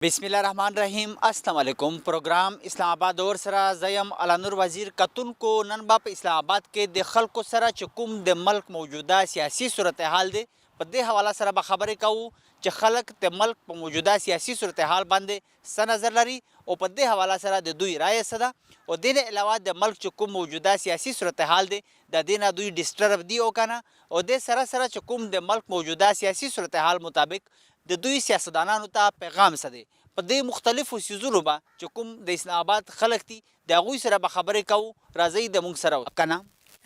بسم الله الرحمن الرحیم السلام علیکم پروگرام اسلام آباد اور سره زیم علانور وزیر کتونکو نن با په اسلام آباد کې د خلکو سره چې کوم د ملک موجوده سیاسي صورتحال دی په دې حواله سره به خبرې کوو چې خلک د ملک په موجوده سیاسي صورتحال باندې څه نظر لري او په دې حواله سره د دوی رایه څه ده او دې نه علاوه د ملک چې کوم موجوده سیاسي صورتحال دی د دې نه دوی ډسټرب دی او کنه او دې سره سره چې کوم د ملک موجوده سیاسي صورتحال مطابق د دوی سیاستدانانو ته پیغام څه دی په دې مختلفو څیزونو به چې کوم د اسلام آباد خلک دي د هغوی سره به خبرې کوو راځئ د موږ سره آپ کا نام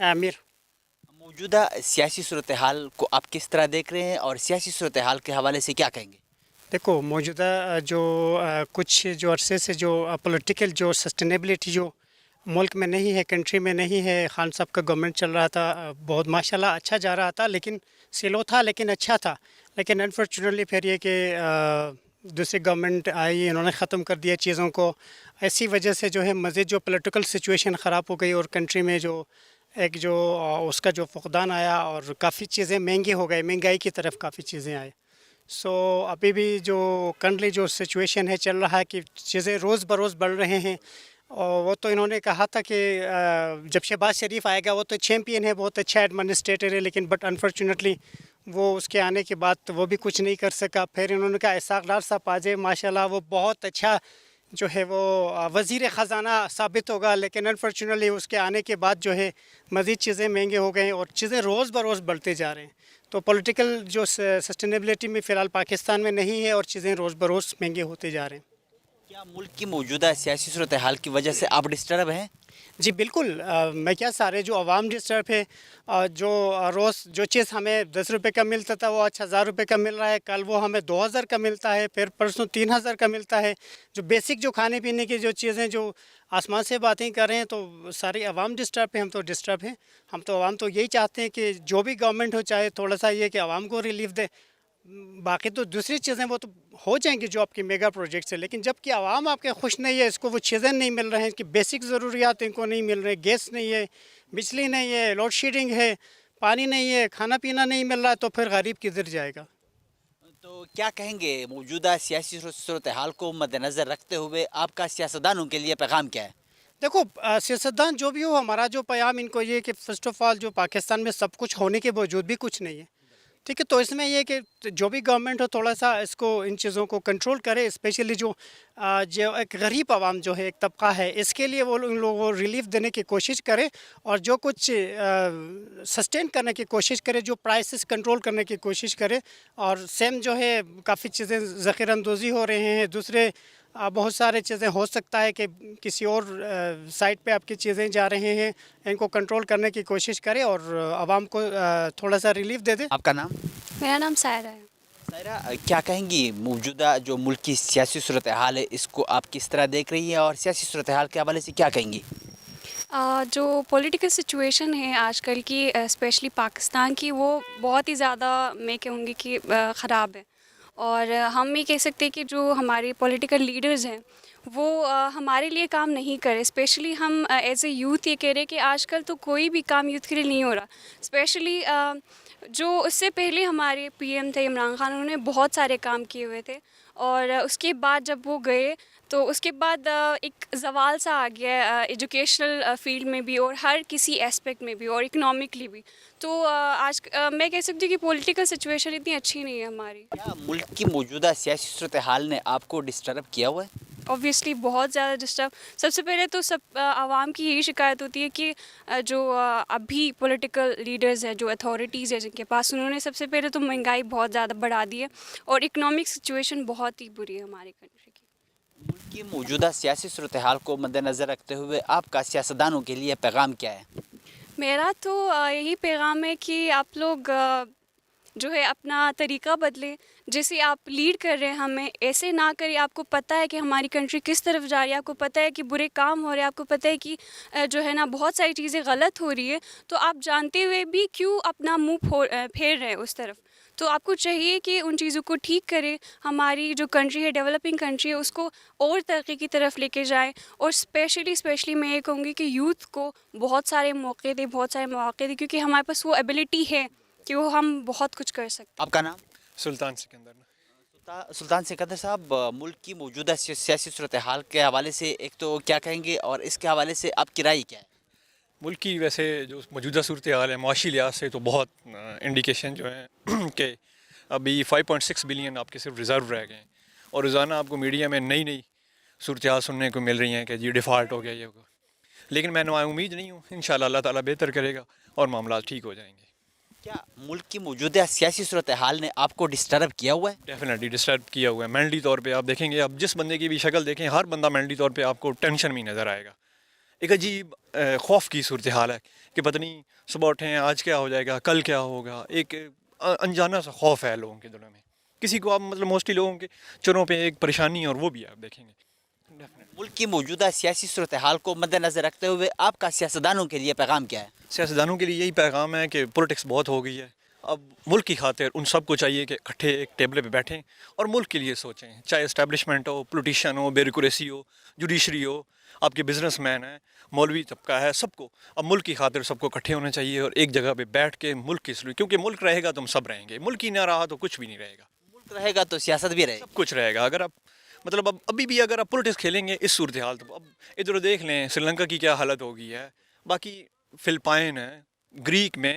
عامر. موجودہ سیاسی صورتحال کو آپ کس طرح دیکھ رہے ہیں اور سیاسی صورتحال کے حوالے سے کیا کہیں گے؟ دیکھو موجودہ جو کچھ جو عرصے سے جو پولیٹیکل جو سسٹینیبلٹی جو ملک میں نہیں ہے، کنٹری میں نہیں ہے. خان صاحب کا گورنمنٹ چل رہا تھا، بہت ماشاءاللہ اچھا جا رہا تھا، لیکن سلو تھا لیکن اچھا تھا. لیکن انفارچونیٹلی پھر یہ کہ دوسری گورنمنٹ آئی، انہوں نے ختم کر دیا چیزوں کو. ایسی وجہ سے جو ہے مزید جو پولیٹیکل سچویشن خراب ہو گئی اور کنٹری میں جو ایک جو اس کا جو فقدان آیا اور کافی چیزیں مہنگی ہو گئے، مہنگائی کی طرف کافی چیزیں آئے. سو ابھی بھی جو کرنٹلی جو سچویشن ہے چل رہا ہے کہ چیزیں روز بروز بڑھ رہے ہیں. اور وہ تو انہوں نے کہا تھا کہ جب شہباز شریف آئے گا وہ تو چیمپئن ہے، بہت اچھا ایڈمنسٹریٹر ہے، لیکن بٹ انفارچونیٹلی وہ اس کے آنے کے بعد وہ بھی کچھ نہیں کر سکا. پھر انہوں نے کہا اسحاق ڈار صاحب آ جائے، ماشاءاللہ وہ بہت اچھا جو ہے وہ وزیر خزانہ ثابت ہوگا. لیکن انفارچونیٹلی اس کے آنے کے بعد جو ہے مزید چیزیں مہنگے ہو گئے اور چیزیں روز بروز بڑھتے جا رہے ہیں. تو پولیٹیکل جو سسٹینیبلٹی میں فی الحال پاکستان میں نہیں ہے اور چیزیں روز بروز مہنگے ہوتے جا رہے ہیں. کیا ملک کی موجودہ سیاسی صورتحال کی وجہ سے آپ ڈسٹرب ہیں؟ جی بالکل. میں کیا سارے جو عوام ڈسٹرب ہے، جو روز جو چیز ہمیں 10 روپے کا ملتا تھا وہ آج 1000 روپے کا مل رہا ہے، کل وہ ہمیں 2000 کا ملتا ہے، پھر پرسوں 3000 کا ملتا ہے. جو بیسک جو کھانے پینے کی جو چیزیں جو آسمان سے باتیں کر رہے ہیں، تو ساری عوام ڈسٹرب ہے، ہم تو ڈسٹرب ہیں. ہم تو عوام تو یہی چاہتے ہیں کہ جو بھی گورنمنٹ ہو چاہے تھوڑا سا یہ کہ عوام کو ریلیف دے. باقی تو دوسری چیزیں وہ تو ہو جائیں گی جو آپ کی میگا پروجیکٹس ہیں، لیکن جب کہ عوام آپ کے خوش نہیں ہے، اس کو وہ چیزیں نہیں مل رہے ہیں کہ بیسک ضروریات ان کو نہیں مل رہے، گیس نہیں ہے، بجلی نہیں ہے، لوڈ شیڈنگ ہے، پانی نہیں ہے، کھانا پینا نہیں مل رہا ہے، تو پھر غریب کدھر جائے گا؟ تو کیا کہیں گے موجودہ سیاسی صورتحال کو مد نظر رکھتے ہوئے آپ کا سیاستدانوں کے لیے پیغام کیا ہے؟ دیکھو سیاستدان جو بھی ہو، ہمارا جو پیام ان کو یہ کہ فرسٹ آف آل جو پاکستان میں سب کچھ ہونے کے باوجود بھی کچھ نہیں ہے، ٹھیک ہے. تو اس میں یہ کہ جو بھی گورنمنٹ ہو تھوڑا سا اس کو ان چیزوں کو کنٹرول کرے، اسپیشلی جو ایک غریب عوام جو ہے، ایک طبقہ ہے، اس کے لیے وہ ان لوگوں کو ریلیف دینے کی کوشش کرے اور جو کچھ سسٹین کرنے کی کوشش کرے، جو پرائسز کنٹرول کرنے کی کوشش کرے. اور سیم جو ہے کافی چیزیں ذخیرہ اندوزی ہو رہے ہیں، دوسرے بہت سارے چیزیں ہو سکتا ہے کہ کسی اور سائٹ پہ آپ کی چیزیں جا رہے ہیں، ان کو کنٹرول کرنے کی کوشش کرے اور عوام کو تھوڑا سا ریلیف دے دے. آپ کا نام؟ میرا نام سائرہ ہے. سائرہ، کیا کہیں گی موجودہ جو ملک کی سیاسی صورتحال ہے اس کو آپ کس طرح دیکھ رہی ہیں اور سیاسی صورتحال کے حوالے سے کیا کہیں گی؟ جو پولیٹیکل سچویشن ہے آج کل کی، اسپیشلی پاکستان کی، وہ بہت ہی زیادہ میں کہوں گی کہ خراب ہے. اور ہم یہ کہہ سکتے ہیں کہ جو ہمارے پولیٹیکل لیڈرز ہیں وہ ہمارے لیے کام نہیں کرے. اسپیشلی ہم ایز اے یوتھ یہ کہہ رہے ہیں کہ آج کل تو کوئی بھی کام یوتھ کے لیے نہیں ہو رہا. اسپیشلی جو اس سے پہلے ہمارے پی ایم تھے عمران خان، انہوں نے بہت سارے کام کیے ہوئے تھے، اور اس کے بعد جب وہ گئے تو اس کے بعد ایک زوال سا آ گیا ایجوکیشنل فیلڈ میں بھی اور ہر کسی اسپیکٹ میں بھی اور اکنامکلی بھی. تو آج میں کہہ سکتی ہوں کہ پولیٹیکل سچویشن اتنی اچھی نہیں ہے ہماری. کیا ملک کی موجودہ سیاسی صورتحال نے آپ کو ڈسٹرب کیا ہوا ہے؟ اوبویسلی بہت زیادہ ڈسٹرب. سب سے پہلے تو سب عوام کی یہی شکایت ہوتی ہے کہ جو ابھی پولیٹیکل لیڈرز ہیں، جو اتھارٹیز ہیں جن کے پاس، انہوں نے سب سے پہلے تو مہنگائی بہت زیادہ بڑھا دی ہے اور اکنامک سچویشن بہت ہی بری ہے ہمارے کنٹری کی. ملک کی موجودہ سیاسی صورتحال کو مد نظر رکھتے ہوئے آپ کا سیاستدانوں کے لیے پیغام کیا ہے؟ میرا تو یہی پیغام ہے کہ آپ لوگ جو ہے اپنا طریقہ بدلیں. جیسے آپ لیڈ کر رہے ہیں ہمیں ایسے نہ کریں. آپ کو پتہ ہے کہ ہماری کنٹری کس طرف جا رہی ہے، آپ کو پتہ ہے کہ برے کام ہو رہے ہیں، آپ کو پتہ ہے کہ جو ہے نا بہت ساری چیزیں غلط ہو رہی ہے، تو آپ جانتے ہوئے بھی کیوں اپنا منہ پھیر رہے ہیں اس طرف؟ تو آپ کو چاہیے کہ ان چیزوں کو ٹھیک کریں. ہماری جو کنٹری ہے، ڈیولپنگ کنٹری ہے، اس کو اور ترقی کی طرف لے کے جائیں. اور اسپیشلی میں یہ کہوں گی کہ یوتھ کو بہت سارے موقع دیں، بہت سارے مواقع دیں، کیونکہ ہمارے پاس وہ ایبلٹی ہے کہ وہ ہم بہت کچھ کر سکتے ہیں. آپ کا نام؟ سلطان سکندر. سلطان سکندر صاحب، ملک کی موجودہ سیاسی صورتحال کے حوالے سے ایک تو کیا کہیں گے، اور اس کے حوالے سے آپ کی رائے کیا ہے؟ ملک کی ویسے جو موجودہ صورتحال ہے معاشی لحاظ سے تو بہت انڈیکیشن جو ہے کہ ابھی 5.6 بلین آپ کے صرف ریزرو رہ گئے ہیں، اور روزانہ آپ کو میڈیا میں نئی صورتحال سننے کو مل رہی ہیں کہ جی ڈیفالٹ ہو گیا یہ ہوگا، لیکن میں امید نہیں ہوں، انشاءاللہ اللہ تعالیٰ بہتر کرے گا اور معاملات ٹھیک ہو جائیں گے۔ کیا ملک کی موجودہ سیاسی صورتحال نے آپ کو ڈسٹرب کیا ہوا ہے؟ ڈیفینیٹلی ڈسٹرب کیا ہوا ہے، مینٹلی طور پہ آپ دیکھیں گے، اب جس بندے کی بھی شکل دیکھیں ہر بندہ مینٹلی طور پہ آپ کو ٹینشن میں نظر آئے گا۔ ایک عجیب خوف کی صورتحال ہے کہ پتہ نہیں صبح اٹھیں آج کیا ہو جائے گا، کل کیا ہوگا، ایک انجانا سا خوف ہے لوگوں کے دلوں میں، کسی کو آپ مطلب موسٹلی لوگوں کے چروں پہ ایک پریشانی، اور وہ بھی آپ دیکھیں گے۔ ملک کی موجودہ سیاسی صورتحال کو مد نظر رکھتے ہوئے آپ کا سیاستدانوں کے لیے پیغام کیا ہے؟ سیاستدانوں کے لیے یہی پیغام ہے کہ پولیٹکس بہت ہو گئی ہے، اب ملک کی خاطر ان سب کو چاہیے کہ اکٹھے ایک ٹیبل پہ بیٹھیں اور ملک کے لیے سوچیں، چاہے اسٹیبلشمنٹ ہو، پولیٹیشین ہو، بیوروکریسی ہو، جوڈیشری ہو، آپ کے بزنس مین ہیں، مولوی طبقہ ہے، سب کو اب ملک کی خاطر سب کو اکٹھے ہونا چاہیے اور ایک جگہ پہ بیٹھ کے ملک کی سلوک، کیونکہ ملک رہے گا تو ہم سب رہیں گے، ملک ہی نہ رہا تو کچھ بھی نہیں رہے گا، ملک رہے گا تو سیاست بھی رہے گی، سب کچھ رہے گا۔ اگر آپ مطلب ابھی بھی اگر آپ پولیٹکس کھیلیں گے اس صورتحال، تو اب ادھر دیکھ لیں سری لنکا کی کیا حالت ہو گئی ہے، باقی فلپائن ہے، گریک میں،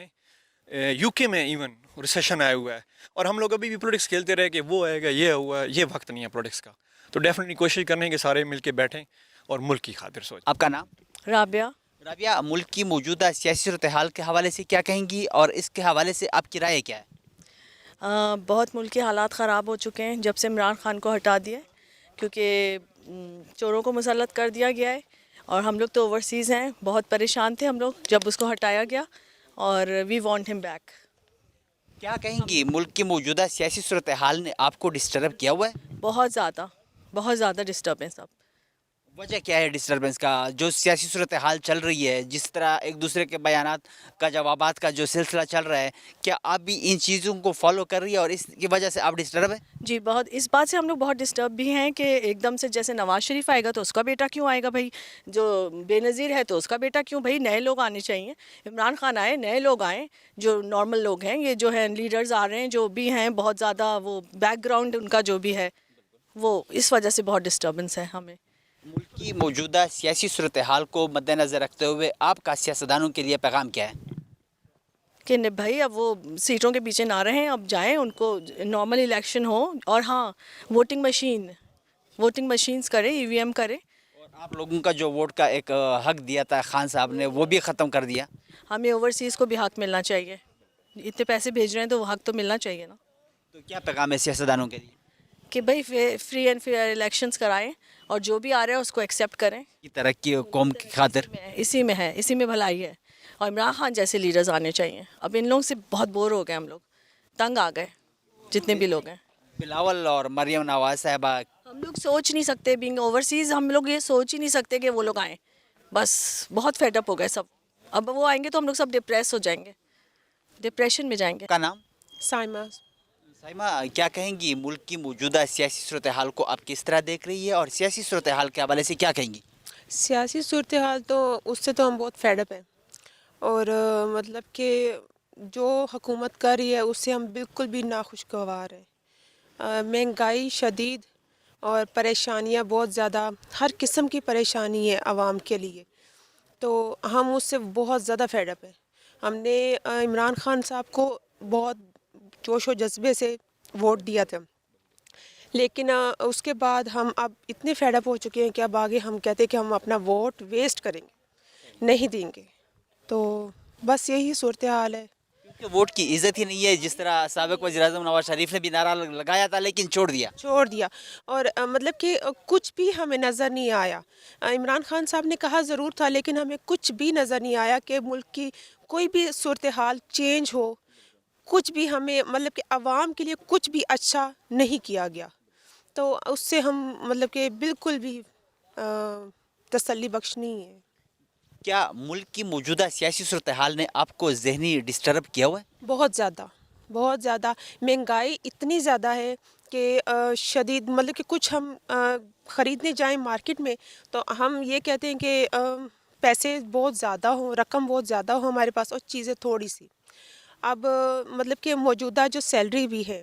یو کے میں ایون ریسیشن آیا ہوا ہے، اور ہم لوگ ابھی بھی پولیٹکس کھیلتے رہے کہ وہ آئے گا یہ ہوا ہے، یہ وقت نہیں ہے پولیٹکس کا، تو ڈیفینیٹلی کوشش کریں کہ سارے مل کے بیٹھیں اور ملک کی خاطر سوچیں۔ آپ کا نام؟ رابعہ۔ رابعہ، ملک کی موجودہ سیاسی صورتحال کے حوالے سے کیا کہیں گی، اور اس کے حوالے سے آپ کی رائے کیا ہے؟ بہت ملک کے حالات خراب ہو چکے ہیں جب سے عمران خان کو ہٹا دیا ہے، کیونکہ چوروں کو مسلط کر دیا گیا ہے، اور ہم لوگ تو اوورسیز ہیں، بہت پریشان تھے ہم لوگ جب اس کو ہٹایا گیا، اور وی وانٹ ہم بیک۔ کیا کہیں گی، ملک کی موجودہ سیاسی صورتحال نے آپ کو ڈسٹرب کیا ہوا ہے؟ بہت زیادہ ڈسٹربنس۔ اب وجہ کیا ہے ڈسٹربنس کا؟ جو سیاسی صورتحال چل رہی ہے، جس طرح ایک دوسرے کے بیانات کا جوابات کا جو سلسلہ چل رہا ہے، کیا آپ بھی ان چیزوں کو فالو کر رہی ہے اور اس کی وجہ سے آپ ڈسٹرب ہیں؟ جی بہت، اس بات سے ہم لوگ بہت ڈسٹرب بھی ہیں کہ ایک دم سے جیسے نواز شریف آئے گا تو اس کا بیٹا کیوں آئے گا بھائی، جو بے نظیر ہے تو اس کا بیٹا کیوں، بھائی نئے لوگ آنے چاہیے، عمران خان آئے، نئے لوگ آئیں جو نارمل لوگ ہیں، یہ جو ہیں لیڈرز آ رہے ہیں جو بھی ہیں بہت زیادہ وہ بیک گراؤنڈ ان کا جو بھی ہے، وہ اس وجہ سے بہت ڈسٹربنس ہے ہمیں۔ ملک کی موجودہ سیاسی صورتحال کو مد نظر رکھتے ہوئے آپ کا سیاستدانوں کے لیے پیغام کیا ہے؟ کہ بھائی اب وہ سیٹوں کے پیچھے نہ رہیں، اب جائیں، ان کو نارمل الیکشن ہو، اور ہاں ووٹنگ مشینز کریں، ای وی ایم کریں۔ اور آپ لوگوں کا جو ووٹ کا ایک حق دیا تھا خان صاحب نے، وہ بھی ختم کر دیا۔ ہمیں اوورسیز کو بھی حق ملنا چاہیے، اتنے پیسے بھیج رہے ہیں تو وہ حق تو ملنا چاہیے نا۔ تو کیا پیغام ہے سیاستدانوں کے لیے؟ کہ بھائی فری اینڈ فیئر الیکشنز کرائیں، اور جو بھی آ رہا ہے اس کو ایکسیپٹ کریں، کی ترقی قوم کی خاطر۔ اسی میں بھلائی ہے، اور عمران خان جیسے لیڈرز آنے چاہیے۔ اب ان لوگوں سے بہت بور ہو گئے ہم لوگ، تنگ آ گئے جتنے بھی لوگ ہیں۔ بلاول اور مریم نواز صاحبہ، ہم لوگ سوچ نہیں سکتے، بینگ اوورسیز ہم لوگ یہ سوچ ہی نہیں سکتے کہ وہ لوگ آئیں، بس بہت فیڈ اپ ہو گئے سب، اب وہ آئیں گے تو ہم لوگ سب ڈپریس ہو جائیں گے، ڈپریشن میں جائیں گے۔ کا نام؟ سائمہ۔ سائمہ، کیا کہیں گی، ملک کی موجودہ سیاسی صورتحال کو آپ کس طرح دیکھ رہی ہے، اور سیاسی صورتحال کے حوالے سے کیا کہیں گی؟ سیاسی صورتحال تو اس سے تو ہم بہت فیڈ اپ ہیں، اور مطلب کہ جو حکومت کر رہی ہے اس سے ہم بالکل بھی ناخوشگوار ہیں۔ مہنگائی شدید اور پریشانیاں بہت زیادہ، ہر قسم کی پریشانی ہے عوام کے لیے، تو ہم اس سے بہت زیادہ فیڈ اپ ہیں۔ ہم نے عمران خان صاحب کو بہت جوش و جذبے سے ووٹ دیا تھا، لیکن اس کے بعد ہم اب اتنے فیڈ اپ ہو چکے ہیں کہ اب آگے ہم کہتے ہیں کہ ہم اپنا ووٹ ویسٹ کریں گے، نہیں دیں گے، تو بس یہی صورتحال ہے۔ کیونکہ ووٹ کی عزت ہی نہیں ہے، جس طرح سابق وزیر اعظم نواز شریف نے بھی نعرہ لگایا تھا لیکن چھوڑ دیا، اور مطلب کہ کچھ بھی ہمیں نظر نہیں آیا۔ عمران خان صاحب نے کہا ضرور تھا، لیکن ہمیں کچھ بھی نظر نہیں آیا کہ ملک کی کوئی بھی صورتحال چینج ہو، کچھ بھی ہمیں مطلب کہ عوام کے لیے کچھ بھی اچھا نہیں کیا گیا، تو اس سے ہم مطلب کہ بالکل بھی تسلی بخش نہیں ہے۔ کیا ملک کی موجودہ سیاسی صورتحال نے آپ کو ذہنی ڈسٹرب کیا ہوا ہے؟ بہت زیادہ مہنگائی اتنی زیادہ ہے کہ شدید، مطلب کہ کچھ ہم خریدنے جائیں مارکیٹ میں تو ہم یہ کہتے ہیں کہ پیسے بہت زیادہ ہوں، رقم بہت زیادہ ہو ہمارے پاس اور چیزیں تھوڑی سی۔ اب مطلب کہ موجودہ جو سیلری بھی ہے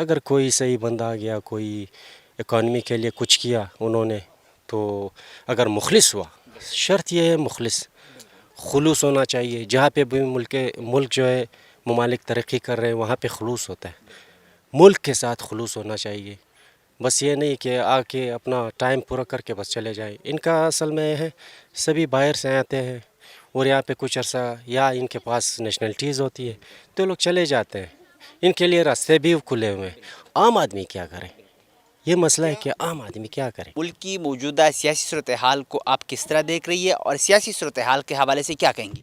اگر کوئی صحیح بندہ آ گیا, کوئی اکانومی کے لیے کچھ کیا انہوں نے, تو اگر مخلص ہوا, شرط یہ ہے مخلص خلوص ہونا چاہیے. جہاں پہ بھی ملک جو ہے ممالک ترقی کر رہے ہیں وہاں پہ خلوص ہوتا ہے, ملک کے ساتھ خلوص ہونا چاہیے. بس یہ نہیں کہ آ کے اپنا ٹائم پورا کر کے بس چلے جائیں. ان کا اصل میں ہے سبھی باہر سے آتے ہیں اور یہاں پہ کچھ عرصہ یا ان کے پاس نیشنلٹیز ہوتی ہے تو لوگ چلے جاتے ہیں. ان کے لیے راستے بھی کھلے ہوئے ہیں. عام آدمی کیا کرے, یہ مسئلہ ہے کہ عام آدمی کیا کرے. ملک کی موجودہ سیاسی صورتحال کو آپ کس طرح دیکھ رہی ہے اور سیاسی صورتحال کے حوالے سے کیا کہیں گی؟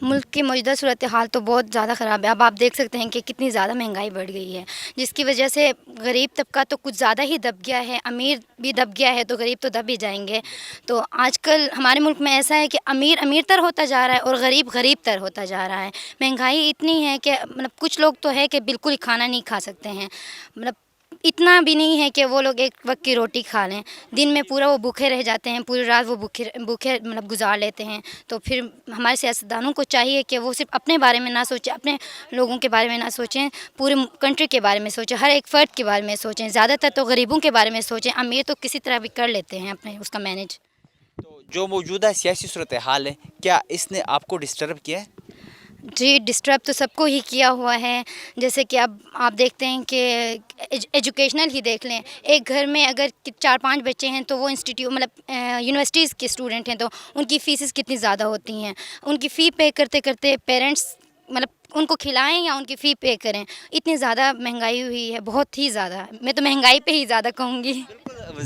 ملک کی موجودہ صورتحال تو بہت زیادہ خراب ہے. اب آپ دیکھ سکتے ہیں کہ کتنی زیادہ مہنگائی بڑھ گئی ہے, جس کی وجہ سے غریب طبقہ تو کچھ زیادہ ہی دب گیا ہے, امیر بھی دب گیا ہے تو غریب تو دب ہی جائیں گے. تو آج کل ہمارے ملک میں ایسا ہے کہ امیر امیر تر ہوتا جا رہا ہے اور غریب غریب تر ہوتا جا رہا ہے. مہنگائی اتنی ہے کہ مطلب کچھ لوگ تو ہے کہ بالکل ہی کھانا نہیں کھا سکتے ہیں. مطلب اتنا بھی نہیں ہے کہ وہ لوگ ایک وقت کی روٹی کھا لیں, دن میں پورا وہ بھوکے رہ جاتے ہیں, پوری رات وہ بھوکے مطلب گزار لیتے ہیں. تو پھر ہمارے سیاستدانوں کو چاہیے کہ وہ صرف اپنے بارے میں نہ سوچیں, اپنے لوگوں کے بارے میں نہ سوچیں, پورے کنٹری کے بارے میں سوچیں, ہر ایک فرد کے بارے میں سوچیں. زیادہ تر تو غریبوں کے بارے میں سوچیں, امیر تو کسی طرح بھی کر لیتے ہیں اپنے اس کا مینیج. تو جو موجودہ سیاسی صورتحال ہے کیا اس نے آپ کو ڈسٹرب کیا ہے؟ جی, ڈسٹرب تو سب کو ہی کیا ہوا ہے. جیسے کہ اب آپ دیکھتے ہیں کہ ایجوکیشنل ہی دیکھ لیں, ایک گھر میں اگر 4-5 بچے ہیں تو وہ مطلب یونیورسٹیز کے اسٹوڈنٹ ہیں تو ان کی فیسز کتنی زیادہ ہوتی ہیں. ان کی فی پے کرتے کرتے پیرنٹس مطلب ان کو کھلائیں یا ان کی فی پے کریں, اتنی زیادہ مہنگائی ہوئی ہے, بہت ہی زیادہ. میں تو مہنگائی پہ ہی زیادہ کہوں گی.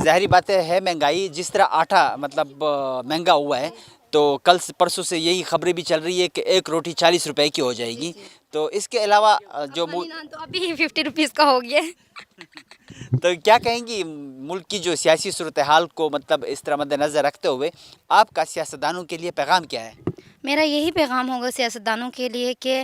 ظاہری بات ہے مہنگائی, جس طرح آٹا مطلب مہنگا ہوا ہے تو کل پرسوں سے یہی خبریں بھی چل رہی ہے کہ ایک روٹی 40 روپے کی ہو جائے گی. تو اس کے علاوہ جو تو ابھی 50 روپیز کا ہو گیا. تو کیا کہیں گی ملک کی جو سیاسی صورتحال کو مطلب اس طرح مد نظر رکھتے ہوئے آپ کا سیاستدانوں کے لیے پیغام کیا ہے؟ میرا یہی پیغام ہوگا سیاستدانوں کے لیے کہ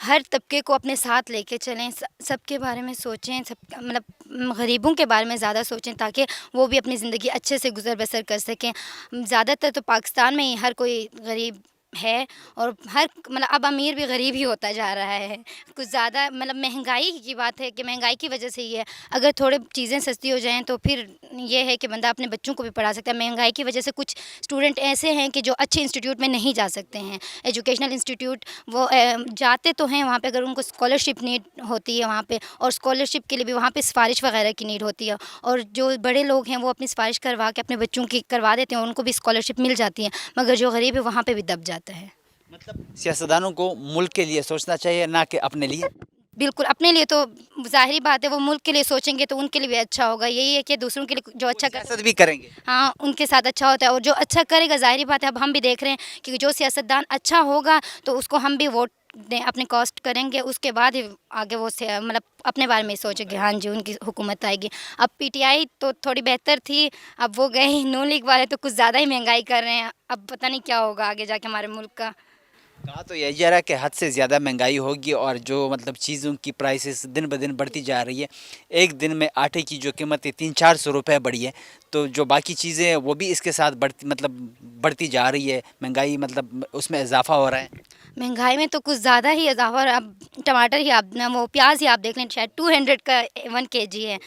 ہر طبقے کو اپنے ساتھ لے کے چلیں, سب کے بارے میں سوچیں, سب مطلب غریبوں کے بارے میں زیادہ سوچیں تاکہ وہ بھی اپنی زندگی اچھے سے گزر بسر کر سکیں. زیادہ تر تو پاکستان میں ہی ہر کوئی غریب ہے اور ہر مطلب اب امیر بھی غریب ہی ہوتا جا رہا ہے. کچھ زیادہ مطلب مہنگائی کی بات ہے کہ مہنگائی کی وجہ سے یہ ہے. اگر تھوڑے چیزیں سستی ہو جائیں تو پھر یہ ہے کہ بندہ اپنے بچوں کو بھی پڑھا سکتا ہے. مہنگائی کی وجہ سے کچھ اسٹوڈنٹ ایسے ہیں کہ جو اچھے انسٹیٹیوٹ میں نہیں جا سکتے ہیں, ایجوکیشنل انسٹیٹیوٹ وہ جاتے تو ہیں وہاں پہ اگر ان کو اسکالرشپ نیڈ ہوتی ہے وہاں پہ, اور اسکالرشپ کے لیے بھی وہاں پہ سفارش وغیرہ کی نیڈ ہوتی ہے, اور جو بڑے لوگ ہیں وہ اپنی سفارش کروا کے اپنے بچوں کی کروا دیتے ہیں, ان کو بھی اسکالرشپ مل جاتی ہے, مگر جو غریب ہے وہاں پہ بھی دب جاتا ہے. مطلب سیاستدانوں کو ملک کے لیے سوچنا چاہیے نہ کہ اپنے لیے. بالکل اپنے لیے تو ظاہری بات ہے, وہ ملک کے لیے سوچیں گے تو ان کے لیے بھی اچھا ہوگا. یہی ہے کہ دوسروں کے لیے جو اچھا سیاست بھی کریں گے, ہاں ان کے ساتھ اچھا ہوتا ہے, اور جو اچھا کرے گا ظاہری بات ہے اب ہم بھی دیکھ رہے ہیں کہ جو سیاستدان اچھا ہوگا تو اس کو ہم بھی ووٹ دیں, اپنے کاسٹ کریں گے, اس کے بعد ہی آگے وہ مطلب اپنے بارے میں سوچیں گے ہاں جی ان کی حکومت آئے گی. اب پی ٹی آئی تو تھوڑی بہتر تھی, اب وہ گئے, نون لیگ والے تو کچھ زیادہ ہی مہنگائی کر رہے ہیں. اب پتہ نہیں کیا ہوگا آگے جا کے ہمارے ملک کا. کہا تو یہ جا رہا ہے کہ حد سے زیادہ مہنگائی ہوگی اور جو مطلب چیزوں کی پرائسز دن بدن بڑھتی جا رہی ہے. ایک دن میں آٹے کی جو قیمت ہے 300-400 روپے بڑھی ہے, تو جو باقی چیزیں ہیں وہ بھی اس کے ساتھ بڑھتی جا رہی ہے. مہنگائی مطلب اس میں اضافہ ہو رہا ہے. مہنگائی میں تو کچھ زیادہ ہی اضافہ. اب ٹماٹر ہی آپ وہ پیاز ہی آپ دیکھ لیں, شاید 200 کا 1 kg ہے,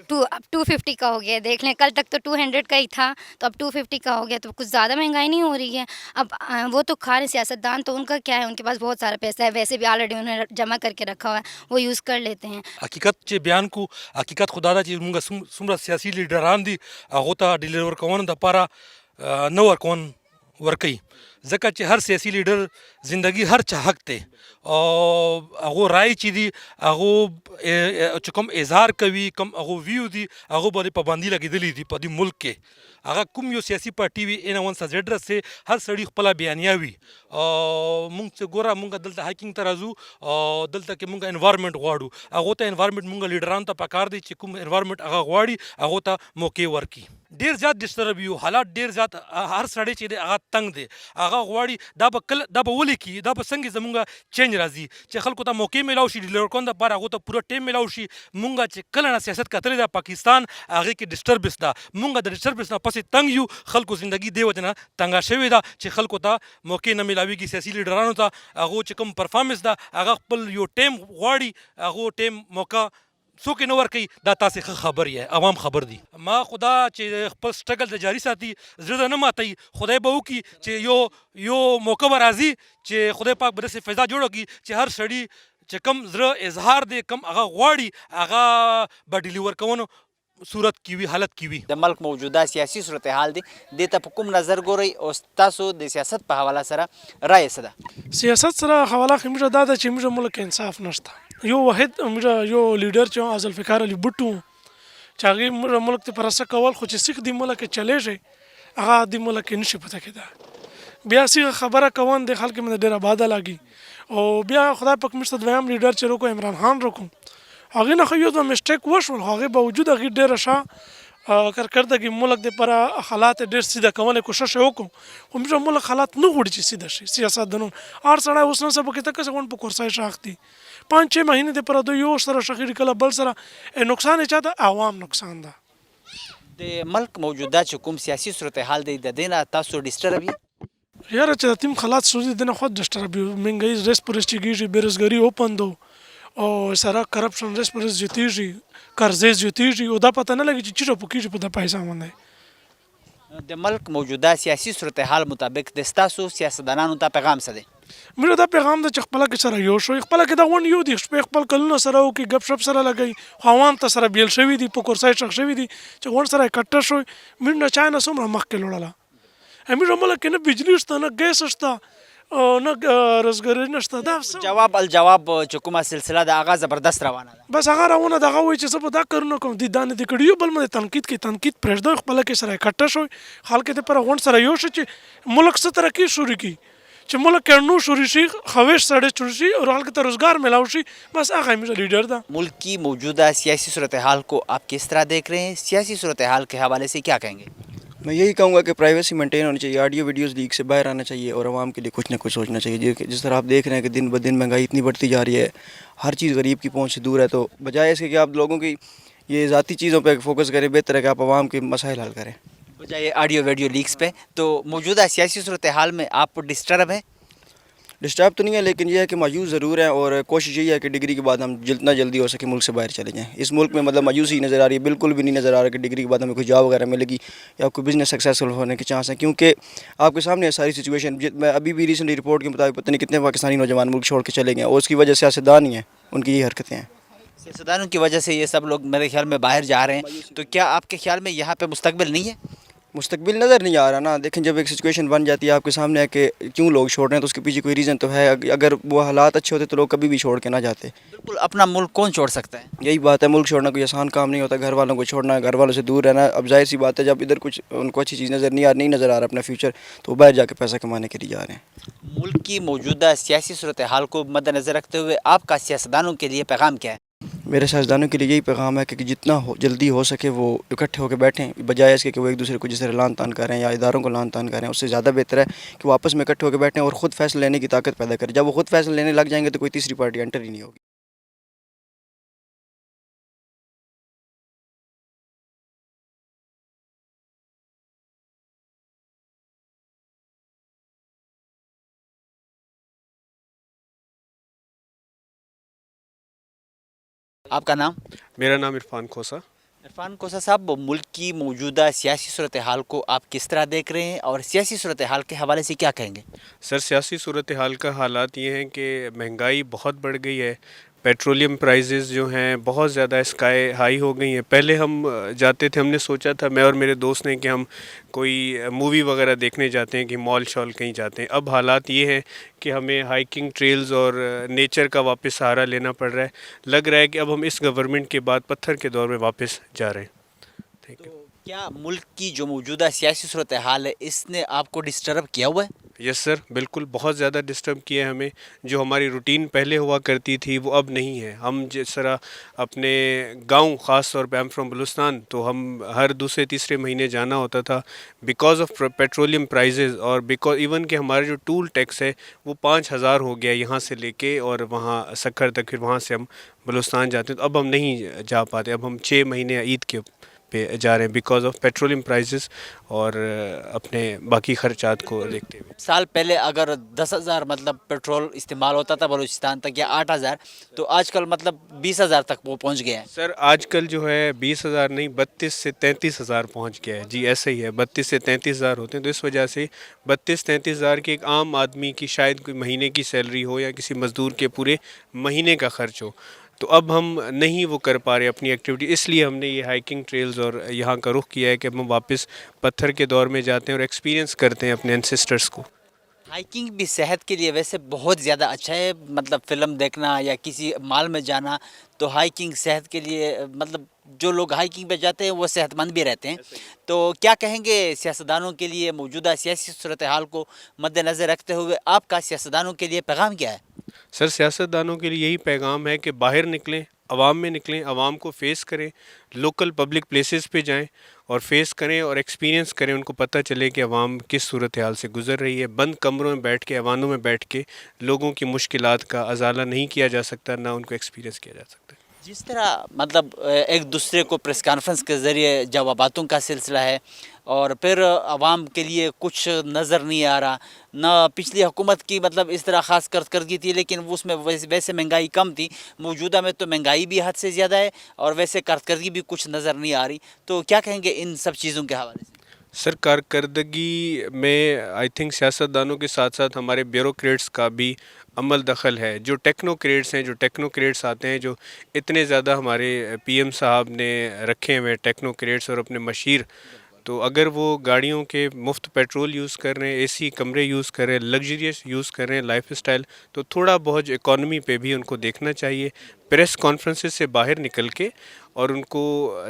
تو اب 250 کا ہو گیا. دیکھ لیں کل تک تو 200 کا ہی تھا, تو اب 250 کا ہو گیا. تو کچھ زیادہ مہنگائی نہیں ہو رہی ہے. اب وہ تو کھا رہے سیاستدان, تو ان کا کیا ہے, ان کے پاس بہت سارا پیسہ ہے, ویسے بھی آلریڈی انہوں نے جمع کر کے رکھا ہوا ہے, وہ یوز کر لیتے ہیں. حقیقت چې بیان کو حقیقت خدا دا چې موږ څومره سیاسي لیډران دي هغو ته ډیلیور کولو دپاره نه ورکون ورکوي, ځکه چې هر سیاسي لیډر زندگی هر چا حق دی او هغو رای چې دي هغو چې کوم اظهار کوي, کوم هغو ویو دي هغو باندې پابندي لګېدلې دي په دې ملک کې. هغه کوم یو سیاسي پارټي وي ان ون سه زیډ رسې هر سړي خپله بیانیه وي. مونږ چې ګوره مونږ دلته هایکینګ ته راځو او دلته کې مونږ انوایرمنټ غواړو, هغو ته انوایرمنټ مونږ لیډرانو ته پکار دی چې کوم انوایرمنټ هغه غواړي هغو ته موقع ورکړي. ډېر زیات ډسټرب یو, حالات ډېر زیات, هر سړی چې دی هغه تنګ دی, هغه غواړي دا به ولې کي, دا به څنګه زمونږ چینج راځي چې خلکو ته موقع میلاو شي ډیلیور کولو دپاره, هغو ته پوره ټیم میلاو شي. مونږ چې کله نه سیاست کتلی ده پاکستان هغې کې ډسټربنس ده, مونږ د ډسټربنس نه پسې تنګ یو. خلکو زندگی دې وجه نه تنګه شوې ده چې خلکو ته موقع نه میلاویږي. سیاسي لیډرانو ته هغو چې کوم پرفارمنس ده هغه خپل یو ټیم غواړي, هغو ټیم موقع څوک یې نه ورکوي دا تاسې ښه خبر یې عوام خبر دي ما خدا چې خپل سټرګل د جاري ساتي زړه نه ماتوي خدای به وکړي چې یو موقع به راځي چې خدای پاک به داسې فضا جوړه کړي چې هر سړي چې کم زړه اظهار دی کم هغه غواړي هغه به ډیلیور کوونو صورت کی وي حالت کی وي د ملک موجوده سیاسي صورتحال دی دې ته په کوم نظر ګورئ او تاسو د سیاست په حواله سره رایې څه ده سیاست سره حواله خو موږ دا ده چې موږ ملک انصاف نشته یو واحد موږ یو لیډر چې ذوالفقار علي بټو چې هغې موږ ملک ته پرسه کول خو چې سیخ دی ملک چلیږي هغه د ملک نشي پته کېده بیا سیغه خبره کوون د خلک مې ډېره باده لګي او بیا خدای پاک موږ ته دویم لیډر چې روکو عمران خان روکو هغې نه خو یو دوه مسټیک وشول هغې باوجود هغې ډېره ښه کارکردګي ملک دپاره حالات ډېر سیده کولې کوشش یې وکړو خو موږ ملک حالات نه غواړي چې سیده شي سیاست د نن هر سړی اوس نه سبا کې ته کسه غونډ په کورسۍ شاخ دي 5-6 مهینې دپاره دوی یو سره شخیږي کله بل سره نقصان یې چا ته عوام نقصان ده د ملک موجوده چې کوم سیاسي صورتحال دی د دې نه تاسو ډسټرب یې یاره چې د تیم حالات سوزي د نه خود ډسټرب یو مهنګایي ریس پرس چېږي بېروزګاري اوپن دو او سره کرپشن ریس پرس زیاتېږي قرضې زیاتېږي او دا پته نه لګي چې چیرې پکېږي په دا پیسې باندې د ملک موجوده سیاسي صورتحال مطابق د ستاسو سیاستدانانو ته پیغام څه دی موږ دا پیغام ده چې خپله کې سره یو شو خپله کې دا غونډ یو دي شپې خپل کلونه سره وکړي ګپ شپ سره لګوي خو عوام ته سره بیل شوي دي په کورسۍ شخ شوي دي چې غونډ سره اکټه شوي موږ نه چا نه څومره مخکې لوړله موږ ملک کې نه بجلي شته نه ګیس شته نه روزګاري نشته دا جواب الجواب چې کومه سلسله ده هغه زبردست روانه ده بس هغه روانه ده هغه وایي چې زه به دا کارونه کوم دي دا نه دي کړي یو بل باندې تنقید کوي تنقید پرېږدئ خپله کې سره اکټه شوي خلک یې دپاره غونډ سره یو شي چې ملک څه ترقي شروع کړي چې ملک کړنو شروع شي خویش سړی شروع شي اور خلک ته روزگار ملاو شي بس هغه میرا لیڈر ده ملک کی موجودہ سیاسی صورتحال کو آپ کس طرح دیکھ رہے ہیں سیاسی صورتحال کے حوالے سے کیا کہیں گے میں یہی کہوں گا کہ پرائیویسی مینٹین ہونی چاہیے آڈیو ویڈیوز لیک سے باہر آنا چاہیے اور عوام کے لیے کچھ نہ کچھ سوچنا چاہیے جس طرح آپ دیکھ رہے ہیں کہ دن بدن مہنگائی اتنی بڑھتی جا رہی ہے ہر چیز غریب کی پہنچ سے دور ہے تو بجائے اس کے کہ آپ لوگوں کی یہ ذاتی چیزوں پہ فوکس کریں بہتر ہے کہ آپ عوام کے مسائل حل کریں بجائے آڈیو ویڈیو لیکس پہ تو موجودہ سیاسی صورتحال میں آپ ڈسٹرب ہیں ڈسٹرب تو نہیں ہے لیکن یہ ہے کہ مایوس ضرور ہیں اور کوشش یہی ہے کہ ڈگری کے بعد ہم جتنا جلدی ہو سکے ملک سے باہر چلے جائیں اس ملک میں مطلب مایوسی نظر آ رہی ہے بالکل بھی نہیں نظر آ رہا کہ ڈگری کے بعد ہمیں کوئی جاب وغیرہ ملے گی یا کوئی بزنس سکسیزفل ہونے کے چانس ہیں کیونکہ آپ کے سامنے ہے ساری سچویشن میں ابھی بھی ریسنٹلی رپورٹ کے مطابق پتہ نہیں کتنے پاکستانی نوجوان ملک چھوڑ کے چلے گئے اور اس کی وجہ سیاستدان ہی ہیں ان کی یہ حرکتیں ہیں سیاستدانوں کی وجہ سے یہ سب لوگ میرے خیال میں باہر جا رہے ہیں تو کیا آپ کے خیال میں یہاں پہ مستقبل نہیں ہے مستقبل نظر نہیں آ رہا نا دیکھیں جب ایک سچویشن بن جاتی ہے آپ کے سامنے ہے کہ کیوں لوگ چھوڑ رہے ہیں تو اس کے پیچھے کوئی ریزن تو ہے اگر وہ حالات اچھے ہوتے تو لوگ کبھی بھی چھوڑ کے نہ جاتے بالکل اپنا ملک کون چھوڑ سکتا ہے یہی بات ہے ملک چھوڑنا کوئی آسان کام نہیں ہوتا گھر والوں کو چھوڑنا گھر والوں سے دور رہنا اب ظاہر سی بات ہے جب ادھر کچھ ان کو اچھی چیز نہیں نظر آ رہا اپنا فیوچر تو وہ باہر جا کے پیسہ کمانے کے لیے جا رہے ہیں ملک کی موجودہ سیاسی صورتحال کو مد نظر رکھتے ہوئے آپ کا سیاستدانوں کے لیے پیغام کیا ہے میرے سیاستدانوں کے لیے یہی پیغام ہے کہ جتنا جلدی ہو سکے وہ اکٹھے ہو کے بیٹھیں بجائے اس کے کہ وہ ایک دوسرے کو جس طرح لان تان کریں یا اداروں کو لان تان کریں اس سے زیادہ بہتر ہے کہ وہ آپس میں اکٹھے ہو کے بیٹھیں اور خود فیصلہ لینے کی طاقت پیدا کریں جب وہ خود فیصلہ لینے لگ جائیں گے تو کوئی تیسری پارٹی انٹر ہی نہیں ہوگی آپ کا نام میرا نام عرفان کھوسا عرفان کوسا صاحب ملک کی موجودہ سیاسی صورتحال کو آپ کس طرح دیکھ رہے ہیں اور سیاسی صورتحال کے حوالے سے کیا کہیں گے سر سیاسی صورتحال کا حالات یہ ہیں کہ مہنگائی بہت بڑھ گئی ہے پیٹرولیم پرائزز جو ہیں بہت زیادہ اسکائی ہائی ہو گئی ہیں پہلے ہم جاتے تھے ہم نے سوچا تھا میں اور میرے دوست نے کہ ہم کوئی مووی وغیرہ دیکھنے جاتے ہیں کہ مال شال کہیں جاتے ہیں اب حالات یہ ہیں کہ ہمیں ہائکنگ ٹریلز اور نیچر کا واپس سہارا لینا پڑ رہا ہے لگ رہا ہے کہ اب ہم اس گورنمنٹ کے بعد پتھر کے دور میں واپس جا رہے ہیں تھینک یو کیا ملک کی جو موجودہ سیاسی صورتحال ہے اس نے آپ کو ڈسٹرب کیا ہوا ہے یس سر بالکل بہت زیادہ ڈسٹرب کیا ہے ہمیں جو ہماری روٹین پہلے ہوا کرتی تھی وہ اب نہیں ہے ہم جس طرح اپنے گاؤں خاص طور پہ ایم فرام بلوچستان تو ہم ہر دوسرے تیسرے مہینے جانا ہوتا تھا بیکاز آف پیٹرولیم پرائزز اور بیکاز ایون کہ ہمارا جو ٹول ٹیکس ہے وہ 5,000 ہو گیا یہاں سے لے کے اور وہاں سکھر تک پھر وہاں سے ہم بلوچستان جاتے ہیں تو اب ہم نہیں جا پاتے اب ہم 6 مہینے عید کے پہ جا رہے ہیں بیکاز آف پیٹرولیم پرائزز اور اپنے باقی خرچات کو دیکھتے ہوئے. سال پہلے اگر 10,000 مطلب پیٹرول استعمال ہوتا تھا بلوچستان تک یا 8,000 تو آج کل مطلب 20,000 تک وہ پہنچ گیا ہے. سر آج کل جو ہے 20,000 نہیں 32 سے 33,000 پہنچ گیا ہے. جی ایسا ہی ہے, 32 سے 33,000 ہوتے ہیں. تو اس وجہ سے 32-33,000 کے ایک عام آدمی کی شاید کوئی مہینے کی سیلری ہو یا کسی مزدور کے پورے مہینے کا خرچ ہو. تو اب ہم نہیں وہ کر پا رہے اپنی ایکٹیویٹی, اس لیے ہم نے یہ ہائکنگ ٹریلز اور یہاں کا رخ کیا ہے کہ ہم واپس پتھر کے دور میں جاتے ہیں اور ایکسپیرینس کرتے ہیں اپنے انسسٹرز کو. ہائکنگ بھی صحت کے لیے ویسے بہت زیادہ اچھا ہے, مطلب فلم دیکھنا یا کسی مال میں جانا, تو ہائکنگ صحت کے لیے مطلب جو لوگ ہائکنگ پہ جاتے ہیں وہ صحت مند بھی رہتے ہیں. تو کیا کہیں گے سیاستدانوں کے لیے موجودہ سیاسی صورتحال کو مد نظر رکھتے ہوئے آپ کا سیاستدانوں کے لیے پیغام کیا ہے؟ سر سیاستدانوں کے لیے یہی پیغام ہے کہ باہر نکلیں, عوام میں نکلیں, عوام کو فیس کریں, لوکل پبلک پلیسز پہ جائیں اور فیس کریں اور ایکسپیرینس کریں, ان کو پتہ چلے کہ عوام کس صورتحال سے گزر رہی ہے. بند کمروں میں بیٹھ کے, ایوانوں میں بیٹھ کے لوگوں کی مشکلات کا ازالہ نہیں کیا جا سکتا, نہ ان کو ایکسپیرینس کیا جا سکتا. جس طرح مطلب ایک دوسرے کو پریس کانفرنس کے ذریعے جواباتوں کا سلسلہ ہے اور پھر عوام کے لیے کچھ نظر نہیں آ رہا, نہ پچھلی حکومت کی مطلب اس طرح خاص کارکردگی تھی لیکن اس میں ویسے مہنگائی کم تھی, موجودہ میں تو مہنگائی بھی حد سے زیادہ ہے اور ویسے کارکردگی بھی کچھ نظر نہیں آ رہی. تو کیا کہیں گے ان سب چیزوں کے حوالے سے؟ سر کارکردگی میں آئی تھنک سیاستدانوں کے ساتھ ساتھ ہمارے بیوروکریٹس کا بھی عمل دخل ہے. جو ٹیکنوکریٹس ہیں, جو ٹیکنوکریٹس آتے ہیں, جو اتنے زیادہ ہمارے پی ایم صاحب نے رکھے ہوئے ٹیکنوکریٹس اور اپنے مشیر, تو اگر وہ گاڑیوں کے مفت پیٹرول یوز کر رہے ہیں, اے سی کمرے یوز کر رہے ہیں, لگژریس یوز کر رہے ہیں لائف اسٹائل, تو تھوڑا بہت اکانومی پہ بھی ان کو دیکھنا چاہیے. پریس کانفرنسز سے باہر نکل کے اور ان کو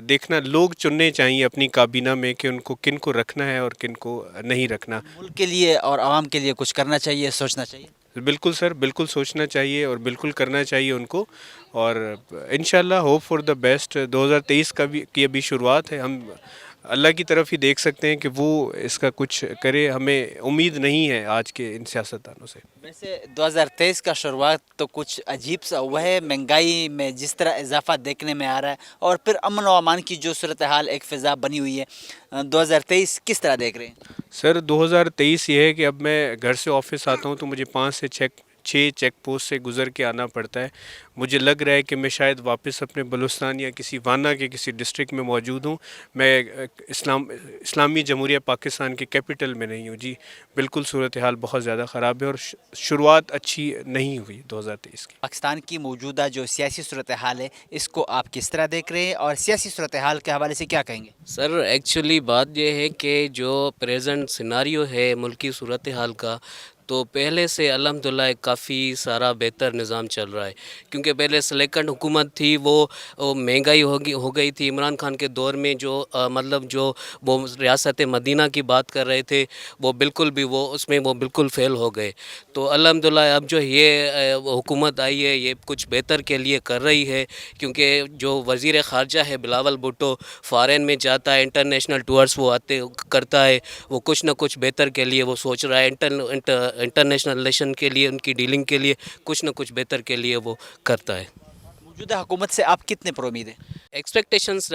دیکھنا, لوگ چننے چاہیے اپنی کابینہ میں کہ ان کو کن کو رکھنا ہے اور کن کو نہیں رکھنا. ملک کے لیے اور عوام کے لیے کچھ کرنا چاہیے, سوچنا چاہیے. بالکل سر, بالکل سوچنا چاہیے اور بالکل کرنا چاہیے ان کو, اور انشاءاللہ ہوپ فار دا بیسٹ. 2023 کی ابھی شروعات ہے, ہم اللہ کی طرف ہی دیکھ سکتے ہیں کہ وہ اس کا کچھ کرے. ہمیں امید نہیں ہے آج کے ان سیاستدانوں سے. ویسے 2023 کا شروعات تو کچھ عجیب سا ہوا ہے, مہنگائی میں جس طرح اضافہ دیکھنے میں آ رہا ہے اور پھر امن و امان کی جو صورتحال ایک فضا بنی ہوئی ہے, 2023 کس طرح دیکھ رہے ہیں؟ سر 2023 یہ ہے کہ اب میں گھر سے آفس آتا ہوں تو مجھے 5 سے 6 چیک پوسٹ سے گزر کے آنا پڑتا ہے. مجھے لگ رہا ہے کہ میں شاید واپس اپنے بلوچستان یا کسی وانا کے کسی ڈسٹرکٹ میں موجود ہوں, میں اسلامی جمہوریہ پاکستان کے کیپٹل میں نہیں ہوں. جی بالکل صورتحال بہت زیادہ خراب ہے اور شروعات اچھی نہیں ہوئی 2023 کی. پاکستان کی موجودہ جو سیاسی صورتحال ہے اس کو آپ کس طرح دیکھ رہے ہیں اور سیاسی صورتحال کے حوالے سے کیا کہیں گے؟ سر ایکچولی بات یہ ہے کہ جو پریزنٹ سیناریو ہے ملکی صورتحال کا, تو پہلے سے الحمدللہ ایک کافی سارا بہتر نظام چل رہا ہے. کیونکہ پہلے سلیکنڈ حکومت تھی, وہ مہنگائی ہو گئی تھی. عمران خان کے دور میں جو مطلب جو وہ ریاست مدینہ کی بات کر رہے تھے وہ بالکل بھی وہ اس میں وہ بالکل فیل ہو گئے. تو الحمدللہ اب جو یہ حکومت آئی ہے یہ کچھ بہتر کے لیے کر رہی ہے. کیونکہ جو وزیر خارجہ ہے بلاول بھٹو فارن میں جاتا ہے, انٹرنیشنل ٹورس وہ کرتا ہے, وہ کچھ نہ کچھ بہتر کے لیے وہ سوچ رہا ہے. انٹرنیشنل ریلیشن کے لیے, ان کی ڈیلنگ کے لیے کچھ نہ کچھ بہتر کے لیے وہ کرتا ہے. موجودہ حکومت سے آپ کتنے پر امید ہیں؟ ایکسپیکٹیشنز